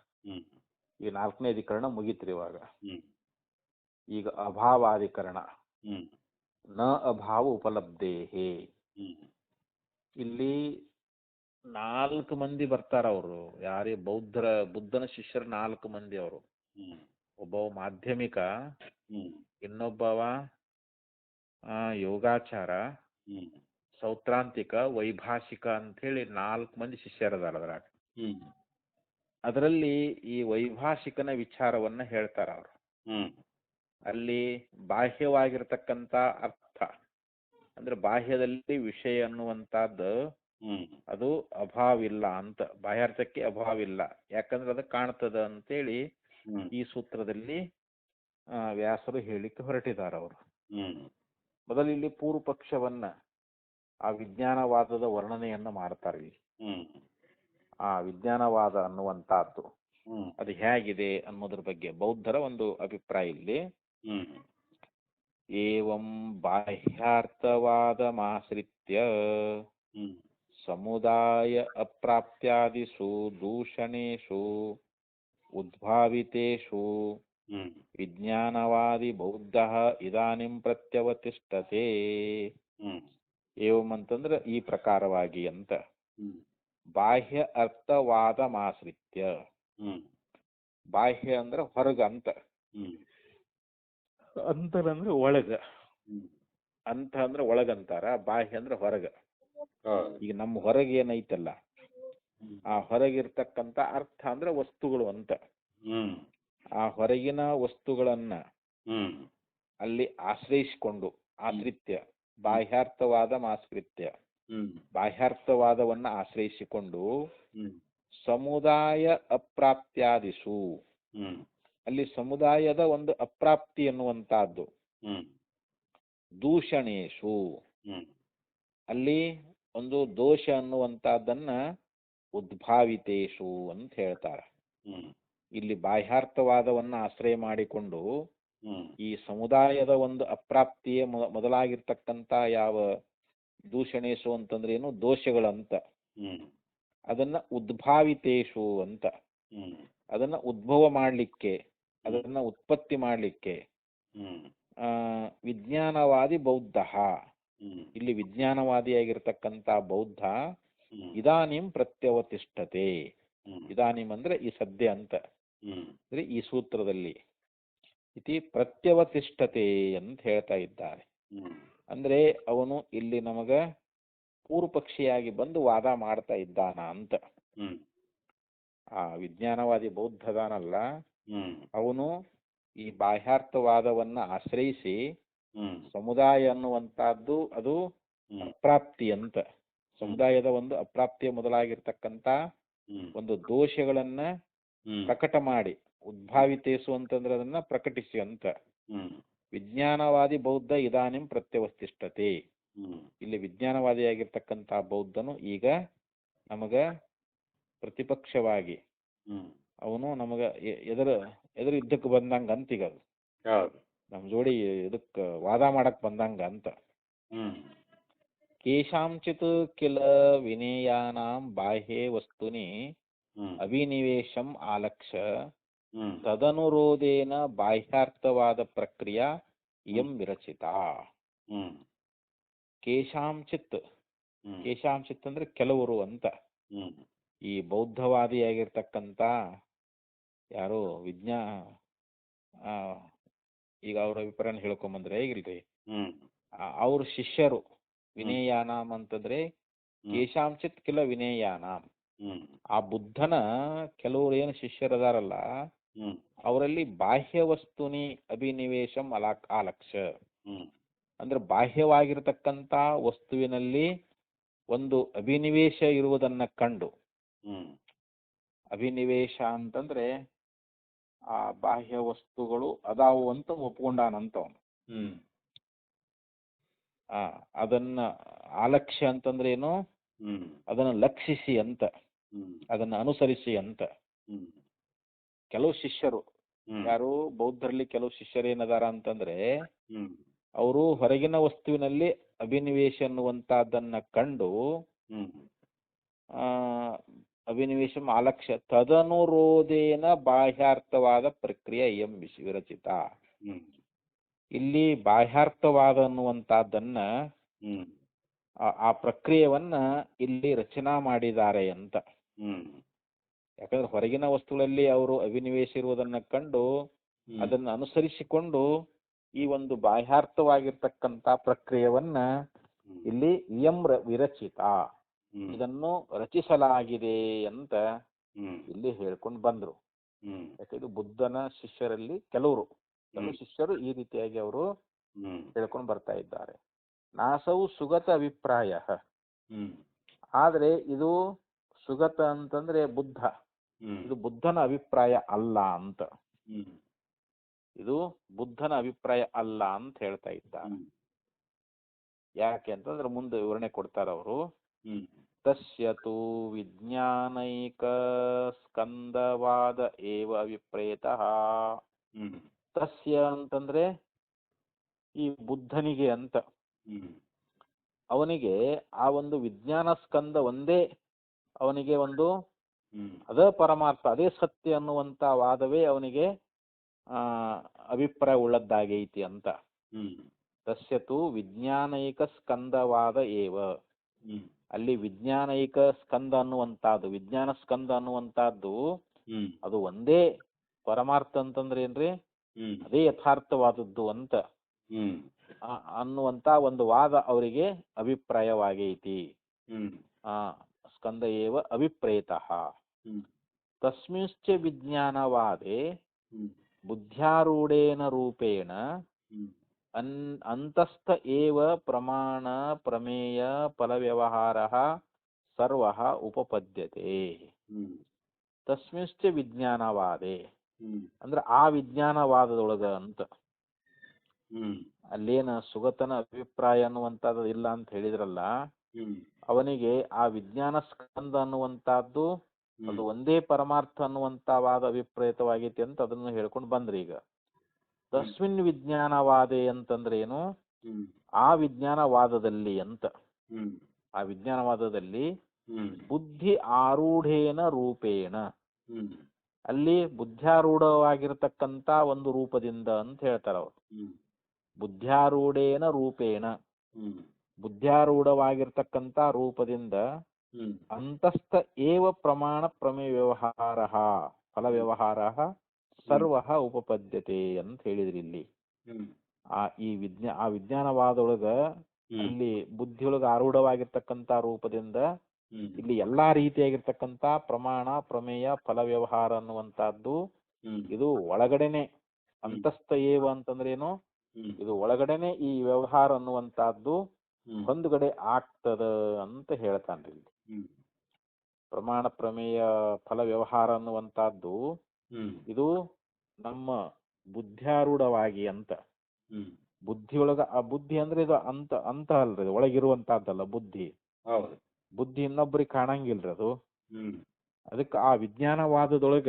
ಈ 4ನೇ ಅಧಿಕರಣ ಮುಗಿತ್ರಿ ಇವಾಗ. ಈಗ ಅಭಾವಾಧಿಕರಣ. ನ ಅಭಾವ ಉಪಲಬ್ಧೇಹೇ. ಇಲ್ಲಿ 4 ಮಂದಿ ಬರ್ತಾರ. ಅವರು ಯಾರೇ ಬುದ್ಧನ ಶಿಷ್ಯರು 4 ಮಂದಿ. ಅವರು ಒಬ್ಬವ ಮಾಧ್ಯಮಿಕ, ಇನ್ನೊಬ್ಬವ ಯೋಗಾಚಾರ, ಸೌತ್ರಾಂತಿಕ, ವೈಭಾಷಿಕ ಅಂತ ಹೇಳಿ 4 ಮಂದಿ ಶಿಷ್ಯರದಾರ ಅದ್ರಾಗ. ಅದರಲ್ಲಿ ಈ ವೈಭಾಷಿಕನ ವಿಚಾರವನ್ನ ಹೇಳ್ತಾರ ಅವರು. ಅಲ್ಲಿ ಬಾಹ್ಯವಾಗಿರ್ತಕ್ಕಂಥ ಅರ್ಥ ಅಂದ್ರೆ ಬಾಹ್ಯದಲ್ಲಿ ವಿಷಯ ಅನ್ನುವಂತಹದ್ದು ಅದು ಅಭಾವಿಲ್ಲ ಅಂತ. ಬಾಹ್ಯಾರ್ಥಕ್ಕೆ ಅಭಾವಿಲ್ಲ, ಯಾಕಂದ್ರೆ ಅದು ಕಾಣ್ತದ ಅಂತೇಳಿ ಈ ಸೂತ್ರದಲ್ಲಿ ವ್ಯಾಸರು ಹೇಳಿಕ್ಕೆ ಹೊರಟಿದ್ದಾರೆ ಅವರು. ಮೊದಲು ಇಲ್ಲಿ ಪೂರ್ವ ಪಕ್ಷವನ್ನ, ಆ ವಿಜ್ಞಾನವಾದದ ವರ್ಣನೆಯನ್ನ ಮಾಡ್ತಾರೆ. ಆ ವಿಜ್ಞಾನವಾದ ಅನ್ನುವಂತಹದ್ದು ಅದು ಹೇಗಿದೆ ಅನ್ನೋದ್ರ ಬಗ್ಗೆ ಬೌದ್ಧರ ಒಂದು ಅಭಿಪ್ರಾಯ ಇಲ್ಲಿ. ಏವಂ ಬಾಹ್ಯಾರ್ಥವಾದಮಾಶ್ರಿತ್ಯ ಸಮುದಾಯ ಅಪ್ರಾಪ್ತ್ಯಾದಿಷು ದೂಷಣೇಷು ಉದ್ಭಾವಿತೇಷು ವಿಜ್ಞಾನವಾದಿ ಬೌದ್ಧಃ ಇದಾನಿಂ ಪ್ರತ್ಯವತಿಷ್ಠತೆ. ಏವಂ ಅಂತಂದ್ರೆ ಈ ಪ್ರಕಾರವಾಗಿ ಅಂತ. ಬಾಹ್ಯ ಅರ್ಥವಾದಮಾಶ್ರಿತ್ಯ. ಬಾಹ್ಯ ಅಂದ್ರೆ ಹೊರಗ ಅಂತ, ಅಂತರ್ ಅಂದ್ರೆ ಒಳಗ, ಅಂತ ಅಂದ್ರೆ ಒಳಗಂತಾರ, ಬಾಹ್ಯ ಅಂದ್ರೆ ಹೊರಗ. ಈಗ ನಮ್ಮ ಹೊರಗೆ ಏನೈತಲ್ಲ, ಆ ಹೊರಗಿರ್ತಕ್ಕಂಥ ಅರ್ಥ ಅಂದ್ರೆ ವಸ್ತುಗಳು ಅಂತ. ಆ ಹೊರಗಿನ ವಸ್ತುಗಳನ್ನ ಅಲ್ಲಿ ಆಶ್ರಯಿಸಿಕೊಂಡು, ಆಶ್ರಿತ್ಯ ಬಾಹ್ಯಾರ್ಥವಾದ ಆಶ್ರಿತ್ಯ, ಬಾಹ್ಯಾರ್ಥವಾದವನ್ನ ಆಶ್ರಯಿಸಿಕೊಂಡು ಸಮುದಾಯ ಅಪ್ರಾಪ್ತ್ಯಾದಿಷು, ಅಲ್ಲಿ ಸಮುದಾಯದ ಒಂದು ಅಪ್ರಾಪ್ತಿ ಅನ್ನುವಂತಹದ್ದು, ದೂಷಣೇಶು ಅಲ್ಲಿ ಒಂದು ದೋಷ ಅನ್ನುವಂತಹದ್ದನ್ನ ಉದ್ಭಾವಿತೇಷು ಅಂತ ಹೇಳ್ತಾರೆ. ಇಲ್ಲಿ ಬಾಹ್ಯಾರ್ಥವಾದವನ್ನ ಆಶ್ರಯ ಮಾಡಿಕೊಂಡು ಈ ಸಮುದಾಯದ ಒಂದು ಅಪ್ರಾಪ್ತಿಯೇ ಮೊದಲಾಗಿರ್ತಕ್ಕಂಥ ಯಾವ ದೂಷಣೇಶು ಅಂತಂದ್ರೆ ಏನು ದೋಷಗಳಂತ, ಅದನ್ನ ಉದ್ಭಾವಿತೇಷು ಅಂತ, ಅದನ್ನ ಉದ್ಭವ ಮಾಡಲಿಕ್ಕೆ, ಅದನ್ನ ಉತ್ಪತ್ತಿ ಮಾಡಲಿಕ್ಕೆ ವಿಜ್ಞಾನವಾದಿ ಬೌದ್ಧ, ಇಲ್ಲಿ ವಿಜ್ಞಾನವಾದಿಯಾಗಿರ್ತಕ್ಕಂಥ ಬೌದ್ಧ ಇದಾನಿಂ ಪ್ರತ್ಯವತಿಷ್ಠತೆ, ಇದಾನಿಂ ಅಂದ್ರೆ ಈ ಸದ್ಯ ಅಂತ, ಅಂದ್ರೆ ಈ ಸೂತ್ರದಲ್ಲಿ ಇತಿ ಪ್ರತ್ಯವತಿಷ್ಠತೆ ಅಂತ ಹೇಳ್ತಾ ಇದ್ದಾರೆ. ಅಂದ್ರೆ ಅವನು ಇಲ್ಲಿ ನಮಗ ಪೂರ್ವಪಕ್ಷಿಯಾಗಿ ಬಂದು ವಾದ ಮಾಡ್ತಾ ಇದ್ದಾನ ಅಂತ. ಆ ವಿಜ್ಞಾನವಾದಿ ಬೌದ್ಧದಾನಲ್ಲ, ಅವನು ಈ ಬಾಹ್ಯಾರ್ಥವಾದವನ್ನ ಆಶ್ರಯಿಸಿ ಸಮುದಾಯ ಅನ್ನುವಂತಹದ್ದು ಅದು ಅಪ್ರಾಪ್ತಿ ಅಂತ, ಸಮುದಾಯದ ಒಂದು ಅಪ್ರಾಪ್ತಿಯ ಮೊದಲಾಗಿರ್ತಕ್ಕಂಥ ಒಂದು ದೋಷಗಳನ್ನ ಪ್ರಕಟ ಮಾಡಿ, ಉದ್ಭಾವಿತೇಸು ಅಂತಂದ್ರೆ ಅದನ್ನ ಪ್ರಕಟಿಸಿ ಅಂತ. ವಿಜ್ಞಾನವಾದಿ ಬೌದ್ಧ ಇದಾನಿಂ ಪ್ರತ್ಯವತಿಷ್ಠತೆ, ಇಲ್ಲಿ ವಿಜ್ಞಾನವಾದಿಯಾಗಿರ್ತಕ್ಕಂಥ ಬೌದ್ಧನು ಈಗ ನಮಗ ಪ್ರತಿಪಕ್ಷವಾಗಿ ಅವನು ನಮಗ ಎದುರು ಯುದ್ಧಕ್ಕೆ ಬಂದಂಗ ಅಂತೀಗ, ಅದು ನಮ್ ಜೋಡಿ ಇದಕ್ಕೆ ವಾದ ಮಾಡಕ್ ಬಂದಂಗ ಅಂತ. ಕೇಶಾಂಚಿತ್ ಕಿಲ ವಿನೇಯಾನಾಂ ಬಾಹ್ಯೇ ವಸ್ತುನಿ ಅಭಿನಿವೇಶಂ ಆಲಕ್ಷ್ಯ ತದನುರೋಧೇನ ಬಾಹ್ಯಾರ್ಥವಾದ ಪ್ರಕ್ರಿಯಾ ಇಯಂ ವಿರಚಿತ. ಕೇಶಾಂಚಿತ್, ಕೇಶಾಂಚಿತ್ ಅಂದ್ರೆ ಕೆಲವರು ಅಂತ. ಈ ಬೌದ್ಧವಾದಿಯಾಗಿರ್ತಕ್ಕಂಥ ಯಾರು ಈಗ ಅವ್ರ ಅಭಿಪ್ರಾಯ ಹೇಳ್ಕೊಂಬಂದ್ರೆ ಹೇಗಿಲ್ರಿ, ಅವ್ರ ಶಿಷ್ಯರು ವಿನೇಯಾನಾಂ ಅಂತಂದ್ರೆ ಕೇಶಾಂಚಿತ್ ಕಿಲ ವಿನೇಯಾನಾಂ, ಆ ಬುದ್ಧನ ಕೆಲವರು ಏನು ಶಿಷ್ಯರದಾರಲ್ಲ ಅವರಲ್ಲಿ ಬಾಹ್ಯ ವಸ್ತುನಿ ಅಭಿನಿವೇಶಂ ಆಲಕ್ಷ್ಯ, ಅಂದ್ರೆ ಬಾಹ್ಯವಾಗಿರ್ತಕ್ಕಂಥ ವಸ್ತುವಿನಲ್ಲಿ ಒಂದು ಅಭಿನಿವೇಶ ಇರುವುದನ್ನ ಕಂಡು, ಅಭಿನಿವೇಶ ಅಂತಂದ್ರೆ ಆ ಬಾಹ್ಯ ವಸ್ತುಗಳು ಅದಾವು ಅಂತ ಒಪ್ಕೊಂಡಾನಂತವನು. ಅದನ್ನ ಆಲಕ್ಷ್ಯ ಅಂತಂದ್ರೆ ಏನು, ಅದನ್ನ ಲಕ್ಷಿಸಿ ಅಂತ, ಅದನ್ನ ಅನುಸರಿಸಿ ಅಂತ. ಕೆಲವು ಶಿಷ್ಯರು ಯಾರು ಬೌದ್ಧರಲ್ಲಿ ಕೆಲವು ಶಿಷ್ಯರು ಏನದಾರ ಅಂತಂದ್ರೆ ಅವರು ಹೊರಗಿನ ವಸ್ತುವಿನಲ್ಲಿ ಅಭಿನಿವೇಶ ಅನ್ನುವಂತಹದ್ದನ್ನ ಕಂಡು ಅಭಿನಿವೇಶಂ ಆಲಕ್ಷ್ಯ ತದನುರೋಧೇನ ಬಾಹ್ಯಾರ್ಥವಾದ ಪ್ರಕ್ರಿಯೆ ಎಂ ವಿರಚಿತ. ಇಲ್ಲಿ ಬಾಹ್ಯಾರ್ಥವಾದ ಅನ್ನುವಂತಹದ್ದನ್ನ ಆ ಪ್ರಕ್ರಿಯೆಯನ್ನ ಇಲ್ಲಿ ರಚನಾ ಮಾಡಿದ್ದಾರೆ ಅಂತ. ಯಾಕಂದ್ರೆ ಹೊರಗಿನ ವಸ್ತುಗಳಲ್ಲಿ ಅವರು ಅಭಿನಿವೇಶ ಇರುವುದನ್ನ ಕಂಡು ಅದನ್ನ ಅನುಸರಿಸಿಕೊಂಡು ಈ ಒಂದು ಬಾಹ್ಯಾರ್ಥವಾಗಿರ್ತಕ್ಕಂಥ ಪ್ರಕ್ರಿಯೆಯನ್ನ ಇಲ್ಲಿ ಇಯಂ ವಿರಚಿತ, ಇದನ್ನು ರಚಿಸಲಾಗಿದೆ ಅಂತ ಇಲ್ಲಿ ಹೇಳ್ಕೊಂಡು ಬಂದ್ರು. ಯಾಕಂದ್ರೆ ಬುದ್ಧನ ಶಿಷ್ಯರಲ್ಲಿ ಕೆಲವು ಶಿಷ್ಯರು ಈ ರೀತಿಯಾಗಿ ಅವರು ಹೇಳ್ಕೊಂಡು ಬರ್ತಾ ಇದ್ದಾರೆ. ನಾಸವು ಸುಗತ ಅಭಿಪ್ರಾಯ, ಆದ್ರೆ ಇದು ಸುಗತ ಅಂತಂದ್ರೆ ಬುದ್ಧ, ಇದು ಬುದ್ಧನ ಅಭಿಪ್ರಾಯ ಅಲ್ಲ ಅಂತ, ಇದು ಬುದ್ಧನ ಅಭಿಪ್ರಾಯ ಅಲ್ಲ ಅಂತ ಹೇಳ್ತಾ ಇದ್ದಾರೆ. ಯಾಕೆ ಅಂತಂದ್ರೆ ಮುಂದೆ ವಿವರಣೆ ಕೊಡ್ತಾರ ಅವರು. ತಸ್ಯ ತು ವಿಜ್ಞಾನೈಕ ಸ್ಕಂದವಾದ ಏವ ಅಭಿಪ್ರೇತಃ. ತಸ್ಯ ಅಂತಂದ್ರೆ ಈ ಬುದ್ಧನಿಗೆ ಅಂತ, ಅವನಿಗೆ ಆ ಒಂದು ವಿಜ್ಞಾನ ಸ್ಕಂದ ಒಂದೇ ಅವನಿಗೆ ಒಂದು ಅದೇ ಪರಮಾರ್ಥ, ಅದೇ ಸತ್ಯ ಅನ್ನುವಂತ ವಾದವೇ ಅವನಿಗೆ ಅಭಿಪ್ರಾಯ ಉಳ್ಳದ್ದಾಗೈತಿ ಅಂತ. ತಸ್ಯತು ವಿಜ್ಞಾನೈಕ ಸ್ಕಂದವಾದ ಏವ, ಅಲ್ಲಿ ವಿಜ್ಞಾನೈಕ ಸ್ಕಂದ ಅನ್ನುವಂತಹದ್ದು, ವಿಜ್ಞಾನ ಸ್ಕಂದ ಅನ್ನುವಂತಹದ್ದು ಅದು ಒಂದೇ ಪರಮಾರ್ಥ ಅಂತಂದ್ರೆ ಏನ್ರಿ, ಅದೇ ಯಥಾರ್ಥವಾದದ್ದು ಅಂತ ಅನ್ನುವಂತ ಒಂದು ವಾದ ಅವರಿಗೆ ಅಭಿಪ್ರಾಯವಾಗೈತಿ. ಸ್ಕಂದ ಏವ ಅಭಿಪ್ರೇತಃ. ತಸ್ಮಿಂಶ್ಚ ವಿಜ್ಞಾನವಾದೆ ಬುದ್ಧ್ಯಾರೂಢೇನ ರೂಪೇಣ ಅಂತಸ್ಥ ಏವ ಪ್ರಮಾಣ ಪ್ರಮೇಯ ಫಲವ್ಯವಹಾರಃ ಸರ್ವಃ ಉಪಪದ್ಯತೆ. ತಸ್ಮಿಂಶ್ಚ ವಿಜ್ಞಾನವಾದೆ ಅಂದ್ರೆ ಆ ವಿಜ್ಞಾನವಾದದೊಳಗ ಅಂತ. ಅಲ್ಲೇನ ಸುಗತನ ಅಭಿಪ್ರಾಯ ಅನ್ನುವಂಥದ್ದು ಇಲ್ಲ ಅಂತ ಹೇಳಿದ್ರಲ್ಲ, ಅವನಿಗೆ ಆ ವಿಜ್ಞಾನ ಸ್ಕಂದ ಅನ್ನುವಂತಹದ್ದು ಅದು ಒಂದೇ ಪರಮಾರ್ಥ ಅನ್ನುವಂತ ವಾದ ವಿಪರೀತವಾಗೈತಿ ಅಂತ ಅದನ್ನು ಹೇಳ್ಕೊಂಡು ಬಂದ್ರಿ. ಈಗ ತಸ್ಮಿನ್ ವಿಜ್ಞಾನವಾದೆ ಅಂತಂದ್ರೆ ಏನು? ಆ ವಿಜ್ಞಾನವಾದದಲ್ಲಿ ಅಂತ, ಆ ವಿಜ್ಞಾನವಾದದಲ್ಲಿ ಬುದ್ಧಿ ಆರೂಢೇನ ರೂಪೇಣ, ಅಲ್ಲಿ ಬುದ್ಧ್ಯಾರೂಢವಾಗಿರ್ತಕ್ಕಂಥ ಒಂದು ರೂಪದಿಂದ ಅಂತ ಹೇಳ್ತಾರ ಅವರು. ಬುದ್ಧ್ಯಾರೂಢೇನ ರೂಪೇಣ, ಬುದ್ಧ್ಯಾರೂಢವಾಗಿರ್ತಕ್ಕಂಥ ರೂಪದಿಂದ ಅಂತಸ್ಥ ಏವ ಪ್ರಮಾಣ ಪ್ರಮೇಯ ವ್ಯವಹಾರ ಫಲ ವ್ಯವಹಾರ ಸರ್ವ ಉಪಪದ್ಯತೆ ಅಂತ ಹೇಳಿದ್ರಿ. ಇಲ್ಲಿ ಆ ವಿಜ್ಞಾನವಾದೊಳಗ ಅಲ್ಲಿ ಬುದ್ಧಿಯೊಳಗ ಆರೂಢವಾಗಿರ್ತಕ್ಕಂಥ ರೂಪದಿಂದ ಇಲ್ಲಿ ಎಲ್ಲಾ ರೀತಿಯಾಗಿರ್ತಕ್ಕಂಥ ಪ್ರಮಾಣ ಪ್ರಮೇಯ ಫಲ ವ್ಯವಹಾರ ಅನ್ನುವಂತಹದ್ದು ಇದು ಒಳಗಡೆನೆ ಅಂತಸ್ಥ ಏವ ಅಂತಂದ್ರೆ ಏನು? ಇದು ಒಳಗಡೆನೆ ಈ ವ್ಯವಹಾರ ಅನ್ನುವಂತಹದ್ದು ಹೊಂದುಗಡೆ ಆಗ್ತದ ಅಂತ ಹೇಳ್ತಾನ್ರಿ. ಪ್ರಮಾಣ ಪ್ರಮೇಯ ಫಲ ವ್ಯವಹಾರ ಅನ್ನುವಂತಹದ್ದು ಇದು ನಮ್ಮ ಬುದ್ಧ್ಯಾರೂಢವಾಗಿ ಅಂತ, ಬುದ್ಧಿಯೊಳಗ ಆ ಬುದ್ಧಿ ಅಂದ್ರೆ ಇದು ಅಂತ ಅಲ್ರಿ, ಒಳಗಿರುವಂತಹದ್ದಲ್ಲ ಬುದ್ಧಿ. ಬುದ್ಧಿ ಇನ್ನೊಬ್ರಿಗೆ ಕಾಣಂಗಿಲ್ರಿ ಅದು. ಅದಕ್ಕೆ ಆ ವಿಜ್ಞಾನವಾದದೊಳಗ